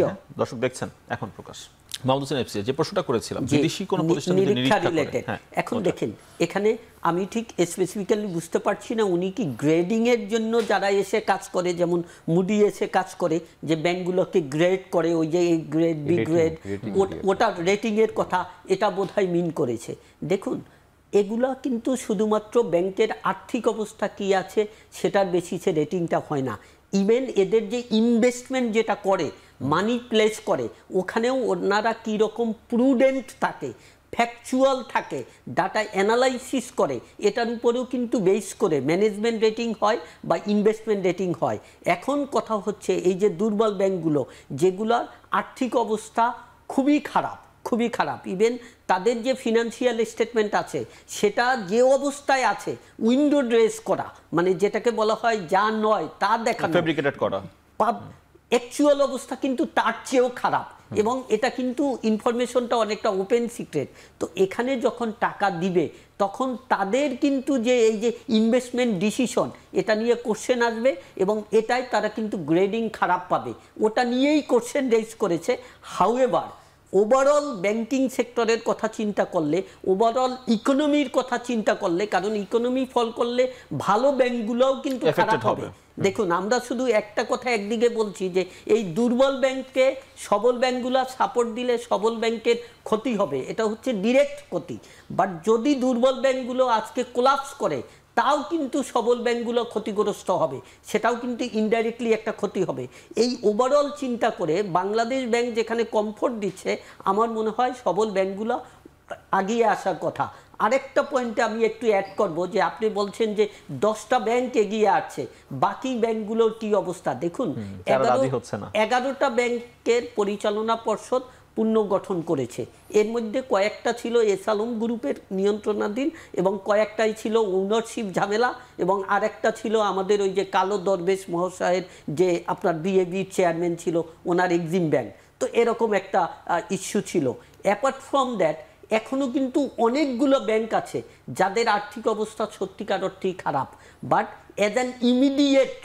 দর্শক দেখছেন এখন প্রকাশ। মাহমুদ হোসেন এফসি, যে প্রশ্নটা করেছিলাম, বিদেশি কোন প্রতিষ্ঠান যদি নিরীক্ষা রিলেটেড, এখন দেখেন এখানে আমি ঠিক স্পেসিফিক্যালি বুঝতে পারছি না উনি কি গ্রেডিং এর জন্য যারা এসে কাজ করে, যেমন মুডি এসে কাজ করে, যে ব্যাংকগুলোকে গ্রেড করে, ওই যে এই গ্রেড বি গ্রেড, ওটা রেটিং এর কথা এটা বোধহয় মিন করেছে। দেখুন, এগুলা কিন্তু শুধুমাত্র ব্যাংকের আর্থিক অবস্থা কি আছে সেটার বেসিসে রেটিংটা হয় না। ইভেন এদের যে ইনভেস্টমেন্ট যেটা করে, মানি প্লেস করে, ওখানেও ওনারা কীরকম প্রুডেন্ট থাকে, ফ্যাকচুয়াল থাকে, ডাটা অ্যানালাইসিস করে, এটার উপরেও কিন্তু বেস করে ম্যানেজমেন্ট রেটিং হয় বা ইনভেস্টমেন্ট রেটিং হয়। এখন কথা হচ্ছে এই যে দুর্বল ব্যাংকগুলো, যেগুলোর আর্থিক অবস্থা খুবই খারাপ, খুবই খারাপ, ইভেন তাদের যে ফিনান্সিয়াল স্টেটমেন্ট আছে সেটা যে অবস্থায় আছে উইন্ডো ড্রেস করা, মানে যেটাকে বলা হয় যা নয় তা দেখানো, ফেব্রিকেটেড করা, অ্যাকচুয়াল অবস্থা কিন্তু তার চেয়েও খারাপ, এবং এটা কিন্তু ইনফরমেশনটা অনেকটা ওপেন সিক্রেট। তো এখানে যখন টাকা দিবে তখন তাদের কিন্তু যে এই যে ইনভেস্টমেন্ট ডিসিশন, এটা নিয়ে কোশ্চেন আসবে এবং এটাই তারা কিন্তু গ্রেডিং খারাপ পাবে, ওটা নিয়েই কোশ্চেন রেজ করেছে। হাউএভার ওভারঅল ব্যাংকিং সেক্টরের কথা চিন্তা করলে, ওভারঅল ইকোনমির কথা চিন্তা করলে, কারণ ইকোনমি ফল করলে ভালো ব্যাংকগুলোও কিন্তু খারাপ হবে। দেখুন, আমরা শুধু একটা কথা একদিকে বলছি যে এই দুর্বল ব্যাংককে সবল ব্যাংকগুলো সাপোর্ট দিলে সবল ব্যাংকের ক্ষতি হবে, এটা হচ্ছে ডিরেক্ট ক্ষতি। বাট যদি দুর্বল ব্যাংকগুলো আজকে কোলাপস করে তাও কিন্তু সবল ব্যাংকগুলো ক্ষতিগ্রস্ত হবে, সেটাও কিন্তু ইনডাইরেক্টলি একটা ক্ষতি হবে। এই ওভারঅল চিন্তা করে বাংলাদেশ ব্যাংক যেখানে কমফোর্ট দিচ্ছে, আমার মনে হয় সবল ব্যাংকগুলো আগিয়ে আসার কথা। আরেকটা পয়েন্টে আমি একটু অ্যাড করব যে আপনি বলছেন যে 10টা ব্যাংক এগিয়ে আছে, বাকি ব্যাংকগুলোর কি অবস্থা দেখুন। 11টা ব্যাংকের পরিচালনা পর্ষদ পুনর্গঠন করেছে, এর মধ্যে কয়েকটা ছিল এসালম গ্রুপের নিয়ন্ত্রণাধীন এবং কয়েকটাই ছিল ওনারশিপ ঝামেলা, এবং আরেকটা ছিল আমাদের ওই যে কালো দরবেশ মহাশয়ের যে আপনার বিএবির চেয়ারম্যান ছিল, ওনার এক্সিম ব্যাংক। তো এরকম একটা ইস্যু ছিল। অ্যাপার্ট ফ্রম দ্যাট এখনও কিন্তু অনেকগুলো ব্যাংক আছে যাদের আর্থিক অবস্থা সত্যিকার অর্থেই খারাপ, but as an immediate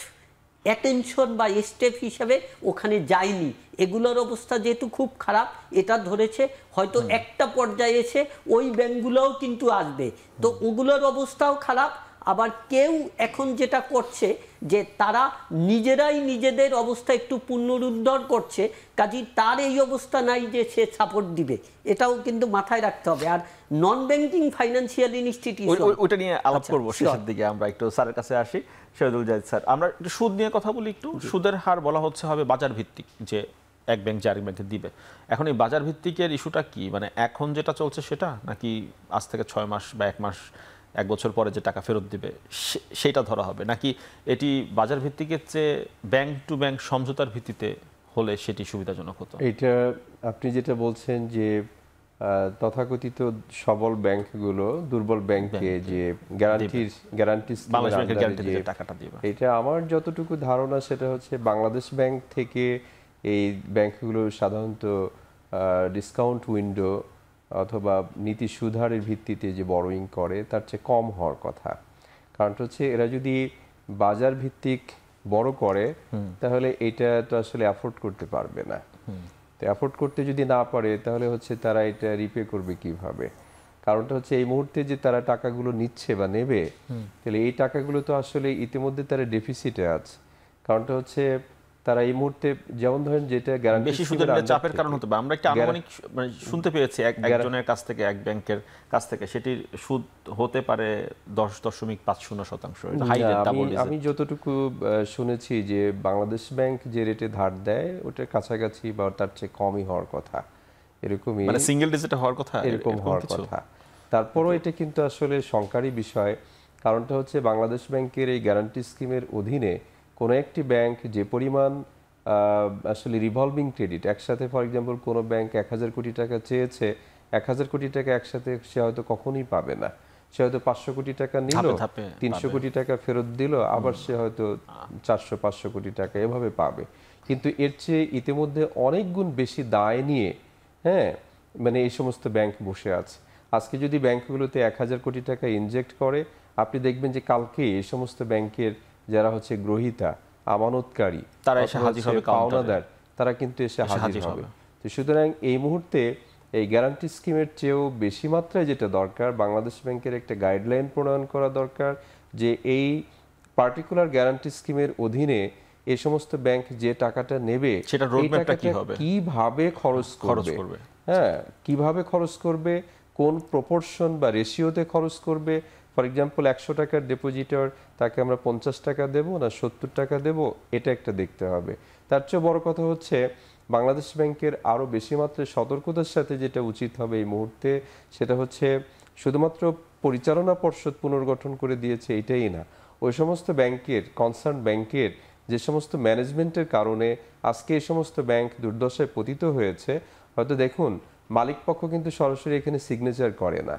attention বা স্টেপ হিসেবে ওখানে যায়নি। এগুলোর অবস্থা যেহেতু খুব খারাপ, এটা ধরেছে হয়তো একটা পর্যায়ে এসে ওই ব্যাংকগুলোও কিন্তু আসবে, তো ওগুলোর অবস্থাও খারাপ। আবার কেউ এখন যেটা করছে যে তারা নিজেরাই নিজেদের অবস্থা একটু পুনরুদ্ধার করছে, কাজেই তার এই অবস্থা নাই যে সে সাপোর্ট দিবে, এটাও কিন্তু মাথায় রাখতে হবে। আর নন ব্যাংকিং ফাইন্যান্সিয়াল ইনস্টিটিউশন, ওইটা নিয়ে আলাপ করব শেষের দিকে। আমরা একটু স্যারের কাছে আসি, শহীদুল জাহিদ স্যার, আমরা একটু সুদ নিয়ে কথা বলি একটু। সুদের হার বলা হচ্ছে হবে বাজার ভিত্তিক, যে এক ব্যাংক যে আরেক ব্যাংকে দিবে। এখন এই বাজার ভিত্তিকের ইস্যুটা কি, মানে এখন যেটা চলছে সেটা, নাকি আজ থেকে 6 মাস বা 1 মাস 1 বছর পরে যে টাকা ফেরত দিবে সেটা ধরা হবে, নাকি এটি বাজার ভিত্তিকের চেয়ে ব্যাংক টু ব্যাংক সমঝোতার ভিত্তিতে হলে সেটি সুবিধাজনক হতো? এটা আপনি যেটা বলছেন যে তথাকথিত সবল ব্যাংকগুলো দুর্বল ব্যাংকে যে গ্যারান্টি টাকাটা দিবে, এটা আমার যতটুকু ধারণা সেটা হচ্ছে বাংলাদেশ ব্যাংক থেকে এই ব্যাংকগুলো সাধারণত ডিসকাউন্ট উইন্ডো অথবা নীতি সুধারের ভিত্তিতে যে বড়োয়িং করে তার চেয়ে কম হওয়ার কথা। কারণ হচ্ছে এরা যদি বাজার ভিত্তিক বড় করে তাহলে এটা তো আসলে অ্যাফোর্ড করতে পারবে না। তো অ্যাফোর্ড করতে যদি না পারে তাহলে হচ্ছে তারা এটা রিপে করবে কিভাবে? কারণটা হচ্ছে এই মুহূর্তে যে তারা টাকাগুলো নিচ্ছে বা নেবে, তাহলে এই টাকাগুলো তো আসলে ইতিমধ্যে তারা ডেফিসিটে আছে। কারণটা হচ্ছে তারা এই মুহূর্তে যেমন ধরেন যেটা গ্যারান্টি বেশি সুদের চাপের কারণ হতে পারে, আমরা একটা আনুমানিক শুনতে পেয়েছি একজনের কাছ থেকে, এক ব্যাংকের কাছ থেকে, সেটির সুদ হতে পারে 10.50%। আমি যতটুকু শুনেছি যে বাংলাদেশ ব্যাংক যে রেটে ধার দেয় ওটার কাছাকাছি বা তার চেয়ে কমই হওয়ার কথা, এরকমই, মানে সিঙ্গেল ডিজিটে হওয়ার কথা, এরকম হওয়ার কথা। তারপরও এটা কিন্তু আসলে শঙ্কারই বিষয়। কারণটা হচ্ছে বাংলাদেশ ব্যাংকের এই গ্যারান্টি স্কিমের অধীনে কোনো একটি ব্যাংক যে পরিমাণ আসলে রিভলভিং ক্রেডিট একসাথে, ফর এক্সাম্পল কোনো ব্যাংক 1000 কোটি টাকা চেয়েছে, 1000 কোটি টাকা একসাথে সে হয়তো কখনোই পাবে না। সে হয়তো 500 কোটি টাকা নিল, 300 কোটি টাকা ফেরত দিল, আবার সে হয়তো 400-500 কোটি টাকা এভাবে পাবে। কিন্তু এর চেয়ে ইতিমধ্যে অনেক গুণ বেশি দায় নিয়ে মানে এই সমস্ত ব্যাংক বসে আছে। আজকে যদি ব্যাংকগুলোতে 1000 কোটি টাকা ইনজেক্ট করে, আপনি দেখবেন যে কালকে এই সমস্ত ব্যাংকের যারা হচ্ছে গ্রহীতা, আমানতকারী, তারা এসে হাজির হবে, পাওনাদার, তারা কিন্তু এসে হাজির হবে। তো সুতরাং এই মুহূর্তে এই গ্যারান্টি স্কিমের চেয়েও বেশি মাত্রায় যেটা দরকার, বাংলাদেশ ব্যাংকের একটা গাইডলাইন প্রণয়ন করা দরকার যে এই পার্টিকুলার গ্যারান্টি স্কিমের অধীনে এই সমস্ত ব্যাংক যে টাকাটা নেবে সেটা রোডম্যাপটা কি হবে, কিভাবে খরচ করবে, কিভাবে খরচ করবে, কোন প্রপোর্শন বা রেশিওতে খরচ করবে। ফর এক্সাম্পল 100 টাকার ডিপোজিটর, তাকে আমরা 50 টাকা দেব না 70 টাকা দেব, এটা একটা দেখতে হবে। তার চেয়ে বড় কথা হচ্ছে বাংলাদেশ ব্যাংকের আরও বেশি মাত্রায় সতর্কতার সাথে যেটা উচিত হবে এই মুহূর্তে, সেটা হচ্ছে শুধুমাত্র পরিচালনা পর্ষদ পুনর্গঠন করে দিয়েছে এটাই না, ওই সমস্ত ব্যাংকের, কনসার্ন ব্যাংকের যে সমস্ত ম্যানেজমেন্টের কারণে আজকে এই সমস্ত ব্যাংক দুর্দশায় পতিত হয়েছে। হয়তো দেখুন, মালিক পক্ষ কিন্তু সরাসরি এখানে সিগনেচার করে না।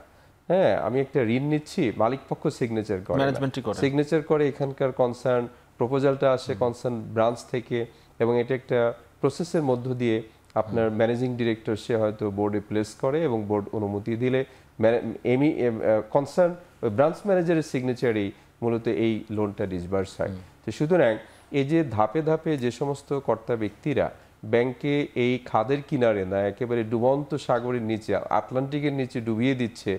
হ্যাঁ, আমি একটা ঋণ নিচ্ছি, মালিক পক্ষ সিগনেচার করে, সিগনেচার করে এখানকার কনসার্ন, প্রপোজালটা আসে কনসার্ন ব্রাঞ্চ থেকে, এবং এটা একটা প্রসেসের মধ্য দিয়ে আপনার ম্যানেজিং ডিরেক্টর সে হয়তো বোর্ডে প্লেস করে, এবং বোর্ড অনুমতি দিলে কনসার্ন ব্রাঞ্চ ম্যানেজারের সিগনেচারেই মূলত এই লোনটা ডিসবার্স হয়। তো সুতরাং এই যে ধাপে ধাপে যে সমস্ত কর্তা ব্যক্তিরা ব্যাংকে এই খাদের কিনারে না, একেবারে ডুবন্ত সাগরের নিচে, আটলান্টিকের নিচে ডুবিয়ে দিচ্ছে,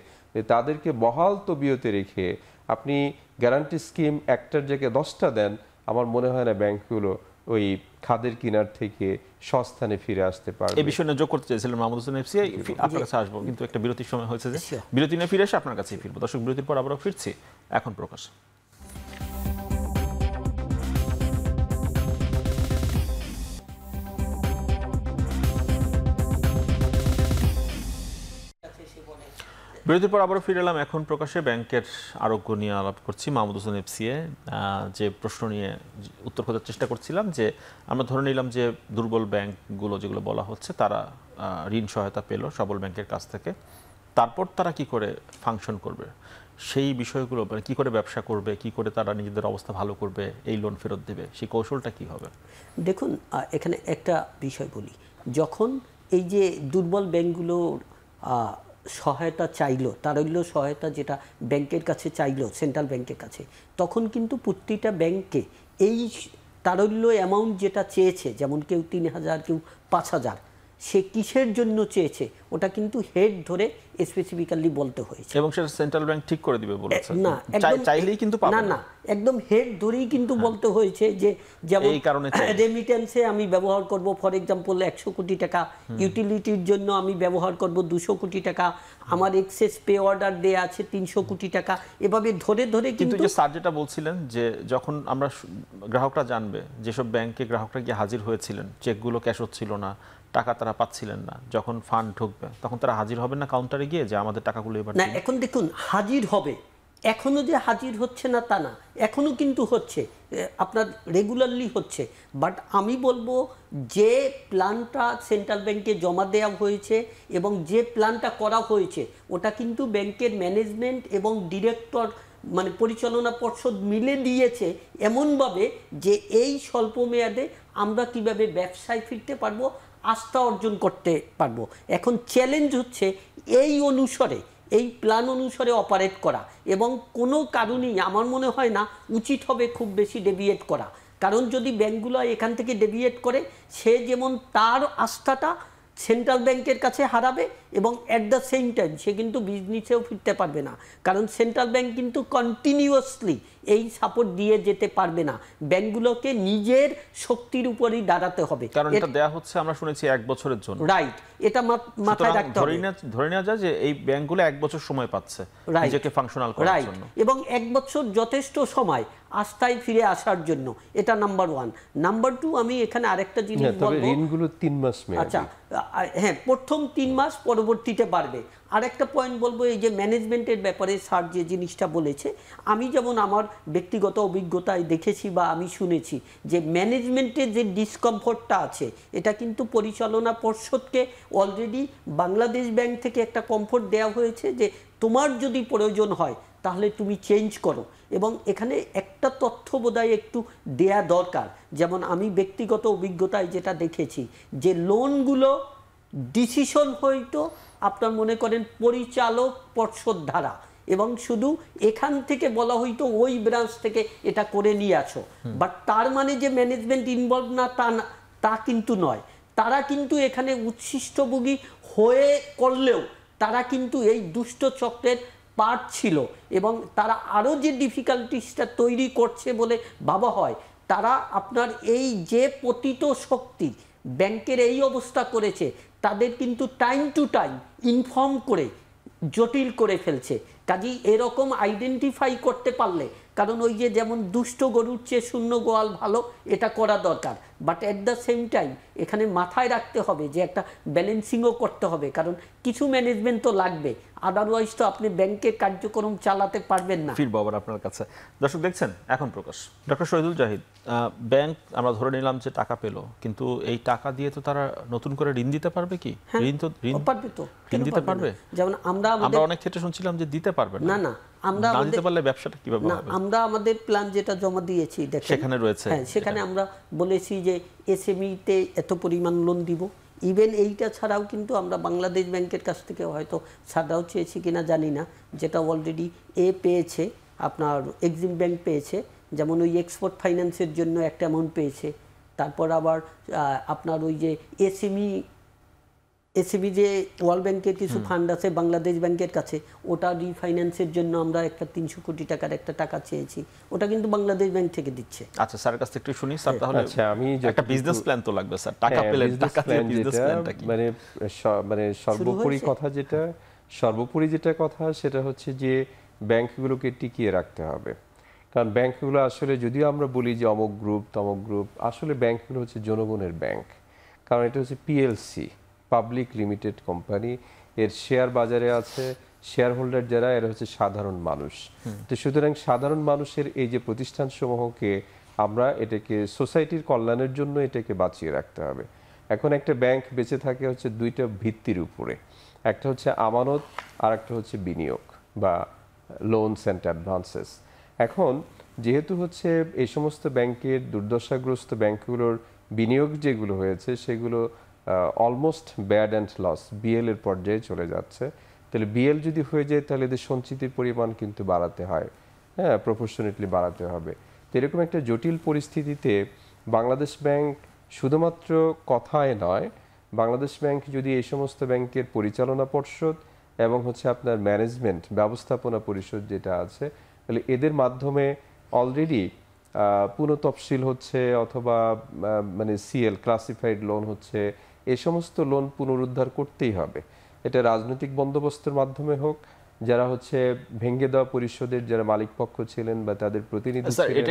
তাদেরকে বহাল তবিয়তে রেখে আপনি গ্যারান্টি স্কিম একটার জায়গায় 10টা দেন, আমার মনে হয় না ব্যাংকগুলো ওই খাদের কিনার থেকে সস্থানে ফিরে আসতে পারবে। এই বিষয়ে যোগ করতে চাইছিলেন মাহমুদ হোসেন এফসি, আপনার কাছে আসবো, কিন্তু একটা বিরতির সময় হয়েছে, যে বিরতি নিয়ে ফিরে এসে আপনার কাছেই ফিরবো। দর্শক, বিরতির পর আবারও ফিরছি এখন প্রকাশ। বিরতির পর আবারও ফিরে এলাম এখন প্রকাশে। ব্যাংকের আরোগ্য নিয়ে আলাপ করছি মাহমুদ হোসেন এফসিএ। যে প্রশ্ন নিয়ে উত্তর খোঁজার চেষ্টা করছিলাম, যে আমরা ধরে নিলাম যে দুর্বল ব্যাংকগুলো যেগুলো বলা হচ্ছে তারা ঋণ সহায়তা পেল সবল ব্যাংকের কাছ থেকে, তারপর তারা কি করে ফাংশন করবে, সেই বিষয়গুলো, মানে কী করে ব্যবসা করবে, কি করে তারা নিজেদের অবস্থা ভালো করবে, এই লোন ফেরত দেবে, সেই কৌশলটা কি হবে? দেখুন, এখানে একটা বিষয় বলি, যখন এই যে দুর্বল ব্যাংকগুলোর সহায়তা চাইলো, তারল্য সহায়তা যেটা ব্যাংকের কাছে চাইলো সেন্ট্রাল ব্যাংকের কাছে, তখন কিন্তু প্রতিটা ব্যাংকে এই তারল্য অ্যামাউন্ট যেটা চেয়েছে, যেমন কেউ 3,000, কেউ 5,000, সে কিসের জন্য চেয়েছে ওটা কিন্তু হেড ধরে স্পেসিফিক্যালি বলতে হয়েছে, এবং সেটা সেন্ট্রাল ব্যাংক ঠিক করে দিবে বলেছে না, চাইলেই কিন্তু পাবে না, একদম হেড ধরেই কিন্তু বলতে হয়েছে যে যেমন এই কারণে রেমিটেন্সে আমি ব্যবহার করব ফর এক্সাম্পল 100 কোটি টাকা, ইউটিলিটির জন্য আমি ব্যবহার করব 200 কোটি টাকা, আমার এক্সেস পে অর্ডার দেয়া আছে 300 কোটি টাকা, এভাবে ধরে ধরে কিন্তু যে স্যার যেটা বলছিলেন, যে যখন আমরা গ্রাহকরা জানবে, যেসব ব্যাংকে গ্রাহকরা গিয়ে হাজির হয়েছিলেন, চেকগুলো ক্যাশ হচ্ছিল না, টাকা তারা পাচ্ছিলেন না, যখন ফান্ড ঢুকবে তখন তারা হাজির হবেন না কাউন্টারে গিয়ে যে আমাদের টাকাগুলো এবার না? এখন দেখুন, হাজির হবে, এখনো যে হাজির হচ্ছে না তা না, এখনো কিন্তু হচ্ছে, আপনার রেগুলারলি হচ্ছে। বাট আমি বলবো যে প্ল্যানটা সেন্ট্রাল ব্যাংকে জমা দেওয়া হয়েছে এবং যে প্ল্যানটা করা হয়েছে, ওটা কিন্তু ব্যাংকের ম্যানেজমেন্ট এবং ডিরেক্টর, মানে পরিচালনা পর্ষদ মিলে দিয়েছে এমনভাবে যে এই স্বল্প মেয়াদে আমরা কিভাবে ব্যবসায় ফিরতে পারবো, আস্থা অর্জন করতে পারবো। এখন চ্যালেঞ্জ হচ্ছে এই অনুসারে, এই প্ল্যান অনুসারে অপারেট করা, এবং কোনো কারণেই আমার মনে হয় না উচিত হবে খুব বেশি ডেভিয়েট করা, কারণ যদি ব্যাংকগুলো এখান থেকে ডেভিয়েট করে, সে যেমন তার আস্থাটা সেন্ট্রাল ব্যাংকের কাছে হারাবে, এবং অ্যাট দ্য সেম টাইম সে কিন্তু বিজনেসেও ফিরতে পারবে না, কারণ সেন্ট্রাল ব্যাংক কিন্তু কন্টিনিউয়াসলি এই সাপোর্ট দিয়ে যেতে পারবে না, ব্যাংকগুলোকে নিজের শক্তির উপরই দাঁড়াতে হবে, কারণ এটা দেয়া হচ্ছে আমরা শুনেছি 1 বছরের জন্য, রাইট? এটা মাথায় রাখতে হবে। ধরে নেওয়া যায় যে এই ব্যাংকগুলো 1 বছর সময় পাচ্ছে নিজেকে ফাংশনাল করার জন্য, এবং 1 বছর যথেষ্ট সময় আস্থায় ফিরে আসার জন্য, এটা নাম্বার 1। নাম্বার 2, আমি এখানে আরেকটা জিনিস বলবো, ঋণগুলো 3 মাস মেয়াদি। আচ্ছা, হ্যাঁ, প্রথম 3 মাস, পরবর্তীতে বাড়বে। আরেকটা পয়েন্ট বলবো, এই যে ম্যানেজমেন্টের ব্যাপারে স্যার যে জিনিসটা বলেছে, আমি যেমন আমার ব্যক্তিগত অভিজ্ঞতায় দেখেছি বা আমি শুনেছি যে ম্যানেজমেন্টের যে ডিসকমফোর্টটা আছে, এটা কিন্তু পরিচালনা পর্ষদকে অলরেডি বাংলাদেশ ব্যাংক থেকে একটা কমফোর্ট দেওয়া হয়েছে যে তোমার যদি প্রয়োজন হয় তাহলে তুমি চেঞ্জ করো। এবং এখানে একটা তথ্য বোধহয় একটু দেয়া দরকার, যেমন আমি ব্যক্তিগত অভিজ্ঞতায় যেটা দেখেছি, যে লোনগুলো ডিসিশন হয়তো আপনার মনে করেন পরিচালক পর্ষদ দ্বারা, এবং শুধু এখান থেকে বলা হয়তো ওই ব্রাঞ্চ থেকে এটা করে নিয়ে আসো, বাট তার মানে যে ম্যানেজমেন্ট ইনভলভ না তা কিন্তু নয়। তারা কিন্তু এখানে উচ্ছিষ্টভোগী হয়ে করলেও তারা কিন্তু এই দুষ্ট চক্রের পার্ট ছিল, এবং তারা আরও যে ডিফিকাল্টিসটা তৈরি করছে বলে ভাবা হয়, তারা আপনার এই যে পতিত শক্তি ব্যাংকের এই অবস্থা করেছে, তাদের কিন্তু টাইম টু টাইম ইনফর্ম করে জটিল করে ফেলছে। কাজেই এরকম আইডেন্টিফাই করতে পারলে, কারণ ওই যে যেমন দুষ্ট গরুর চেয়ে শূন্য গোয়াল ভালো, এটা করা দরকার, but at the same time এখানে মাথায় রাখতে হবে যে একটা ব্যালেন্সিংও করতে হবে, কারণ কিছু ম্যানেজমেন্ট তো লাগবে, আদারওয়াইজ তো আপনি ব্যাংকের কার্যক্রম চালাতে পারবেন না। ফিরবো আবার আপনার কাছে। দর্শক দেখছেন এখন প্রকাশ। ডক্টর শহীদুল জাহিদ, ব্যাংক আমরা ধরে নিলাম যে টাকা পেলো, কিন্তু এই টাকা দিয়ে তো তারা নতুন করে ঋণ দিতে পারবে কি? পারবে তো, ঋণ দিতে পারবে? যেমন আমরা অনেক ক্ষেত্রে শুনছিলাম যে দিতে পারবে না। না, আমরা না দিতে পারলে ব্যবসাটা কিভাবে হবে? আমরা আমাদের প্ল্যান যেটা জমা দিয়েছি দেখেন সেখানে রয়েছে, হ্যাঁ, সেখানে আমরা বলেছি যে এসএমই-তে এত পরিমাণ লোন দিব। ইভেন এইটা ছাড়াও কিন্তু আমরা বাংলাদেশ ব্যাংকের কাছ থেকে হয়তো ছাড়াও চেয়েছি কিনা জানি না, যেটা অলরেডি পেয়েছে, আপনার এক্সিম ব্যাংক পেয়েছে, যেমন ওই এক্সপোর্ট ফাইন্যান্সের জন্য একটা অ্যামাউন্ট পেয়েছে। তারপর আবার আপনার ওই যে এসএমই যে ওয়ার্ল্ড ব্যাংকের কিছু ফান্ড আছে বাংলাদেশ ব্যাংকের কাছে, ওটা রিফাইন্যান্সের জন্য আমরা একটা 300 কোটি টাকার একটা টাকা চেয়েছি, ওটা কিন্তু বাংলাদেশ ব্যাংক থেকে দিচ্ছে। আচ্ছা, স্যারের কাছ থেকে একটু শুনি স্যার। তাহলে আচ্ছা, আমি একটা বিজনেস প্ল্যান তো লাগবে স্যার, টাকা পেলে টাকা দিয়ে বিজনেস প্ল্যানটা কি? মানে সর্বোপরি যেটা কথা সেটা হচ্ছে যে ব্যাংকগুলোকে টিকিয়ে রাখতে হবে। কারণ ব্যাংকগুলো আসলে, যদিও আমরা বলি যে অমুক গ্রুপ তমুক গ্রুপ, আসলে ব্যাংকগুলো হচ্ছে জনগণের ব্যাংক। কারণ এটা হচ্ছে পিএলসি, পাবলিক লিমিটেড কোম্পানি, এর শেয়ার বাজারে আছে, শেয়ার হোল্ডার যারা এরা হচ্ছে সাধারণ মানুষ। তো সুতরাং সাধারণ মানুষের এই যে প্রতিষ্ঠানসমূহকে আমরা এটাকে সোসাইটির কল্যাণের জন্য এটাকে বাঁচিয়ে রাখতে হবে। এখন একটা ব্যাংক বেঁচে থাকে হচ্ছে দুইটা ভিত্তির উপরে, একটা হচ্ছে আমানত আর একটা হচ্ছে বিনিয়োগ বা লোনস অ্যান্ড অ্যাডভান্সেস। এখন যেহেতু হচ্ছে এই সমস্ত ব্যাংকের, দুর্দশাগ্রস্ত ব্যাংকগুলোর বিনিয়োগ যেগুলো হয়েছে সেগুলো almost bad and loss, BL এর পর্যায়ে চলে যাচ্ছে, তাহলে বিএল যদি হয়ে যায় তাহলে এদের সঞ্চিতির পরিমাণ কিন্তু বাড়াতে হয়, হ্যাঁ, প্রপোর্শনেটলি বাড়াতে হবে। তো এরকম একটা জটিল পরিস্থিতিতে বাংলাদেশ ব্যাংক শুধুমাত্র কথায় নয়, বাংলাদেশ ব্যাংক যদি এই সমস্ত ব্যাংকের পরিচালনা পর্ষদ এবং হচ্ছে আপনার ম্যানেজমেন্ট ব্যবস্থাপনা পরিষদ যেটা আছে, তাহলে এদের মাধ্যমে অলরেডি পুনঃতফসিল হচ্ছে অথবা মানে সিএল ক্লাসিফাইড লোন হচ্ছে, এই সমস্ত লোন পুনরুদ্ধার করতেই হবে। এটা রাজনৈতিক বন্দোবস্তের মাধ্যমে হোক, যারা হচ্ছে ভেঙে দেওয়া পরিষদের যারা মালিক পক্ষ ছিলেন বা তাদের প্রতিনিধি ছিলেন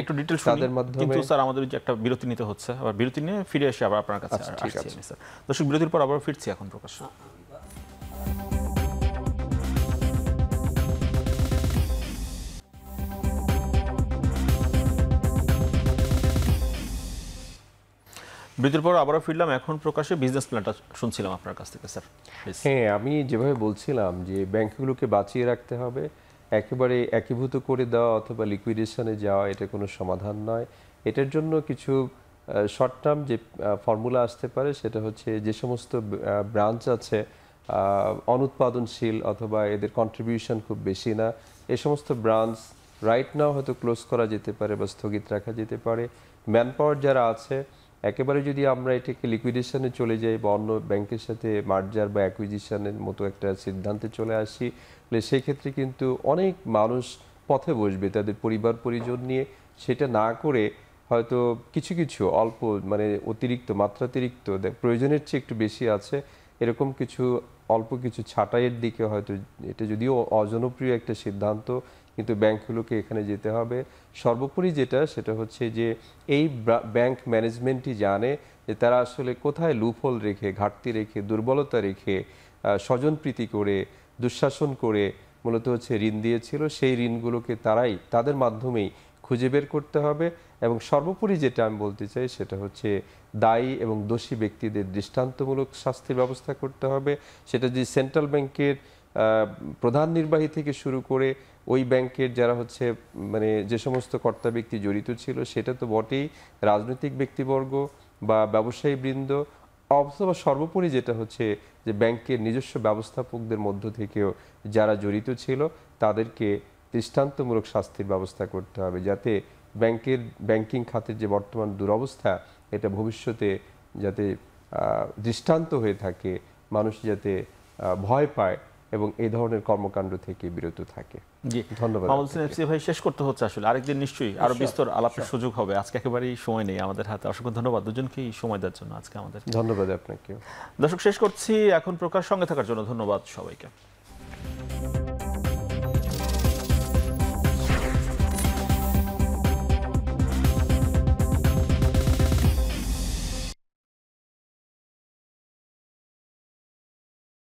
তাদের মাধ্যমে। কিন্তু স্যার আমাদের যে একটা বিরতি নিতে হচ্ছে, আবার বিরতি নিয়ে ফিরে এসে আবার আপনার কাছে আসছি স্যার। দর্শক, বিরতির পর আবার ফিরছি এখন প্রকাশ। বিরতির পর আবারও ফিরলাম এখন প্রকাশে। বিজনেস প্ল্যানটা শুনছিলাম আপনার কাছ থেকে স্যার। হ্যাঁ, আমি যেভাবে বলছিলাম যে ব্যাংকগুলোকে বাঁচিয়ে রাখতে হবে, একেবারে একীভূত করে দেওয়া অথবা লিকুইডেশনে যাওয়া এটা কোনো সমাধান নয়। এটার জন্য কিছু শর্ট টার্ম যে ফর্মুলা আসতে পারে সেটা হচ্ছে যে সমস্ত ব্রাঞ্চ আছে অনুৎপাদনশীল অথবা এদের কন্ট্রিবিউশন খুব বেশি না, এই সমস্ত ব্রাঞ্চ রাইট নাও হয়তো ক্লোজ করা যেতে পারে বা স্থগিত রাখা যেতে পারে। ম্যান পাওয়ার যারা আছে, একেবারে যদি আমরা এটাকে লিকুইডেশনে চলে যাই বা অন্য ব্যাংকের সাথে মার্জার বা অ্যাকুইজিশনের মতো একটা সিদ্ধান্তে চলে আসি, তাহলে সেই ক্ষেত্রে কিন্তু অনেক মানুষ পথে বসবে তাদের পরিবার পরিজন নিয়ে। সেটা না করে হয়তো কিছু কিছু অল্প মানে অতিরিক্ত মাত্রাতিরিক্ত প্রয়োজনের চেয়ে একটু বেশি আছে এরকম কিছু অল্প কিছু ছাঁটাইয়ের দিকে হয়তো, এটা যদিও অজনপ্রিয় একটা সিদ্ধান্ত, কিন্তু ব্যাংকগুলোকে এখানে যেতে হবে। সর্বোপরি যেটা সেটা হচ্ছে যে এই ব্যাংক ম্যানেজমেন্টই জানে যে তারা আসলে কোথায় লুপহোল রেখে, ঘাটতি রেখে, দুর্বলতা রেখে, স্বজনপ্রীতি করে, দুঃশাসন করে মূলত হচ্ছে ঋণ দিয়েছিল, সেই ঋণগুলোকে তারাই তাদের মাধ্যমেই খুঁজে বের করতে হবে। এবং সর্বোপরি যেটা আমি বলতে চাই সেটা হচ্ছে দায়ী এবং দোষী ব্যক্তিদের দৃষ্টান্তমূলক শাস্তির ব্যবস্থা করতে হবে। সেটা যে সেন্ট্রাল ব্যাংকের প্রধান নির্বাহী থেকে শুরু করে ওই ব্যাংকের যারা হচ্ছে মানে যে সমস্ত কর্তা ব্যক্তি জড়িত ছিল সেটা তো বটেই, রাজনৈতিক ব্যক্তিবর্গ বা ব্যবসায়ী বৃন্দ, অথবা সর্বোপরি যেটা হচ্ছে যে ব্যাংকের নিজস্ব ব্যবস্থাপকদের মধ্য থেকেও যারা জড়িত ছিল তাদেরকে দৃষ্টান্তমূলক শাস্তির ব্যবস্থা করতে হবে, যাতে ব্যাংকিং খাতের যে বর্তমান দুরবস্থা এটা ভবিষ্যতে যাতে দৃষ্টান্ত হয়ে থাকে, মানুষ যাতে ভয় পায় এবং এই ধরনের কর্মকাণ্ড থেকে বিরত থাকে। জি, ধন্যবাদ। ভাই, শেষ করতে হচ্ছে আসলে, আরেকদিন নিশ্চয়ই আরো বিস্তর আলাপের সুযোগ হবে, আজকে একেবারেই সময় নেই আমাদের হাতে। অসংখ্য ধন্যবাদ দুজনকেই সময় দেওয়ার জন্য আজকে আমাদের। ধন্যবাদ আপনাকে। দর্শক, শেষ করছি এখন প্রকাশ। সঙ্গে থাকার জন্য ধন্যবাদ সবাইকে।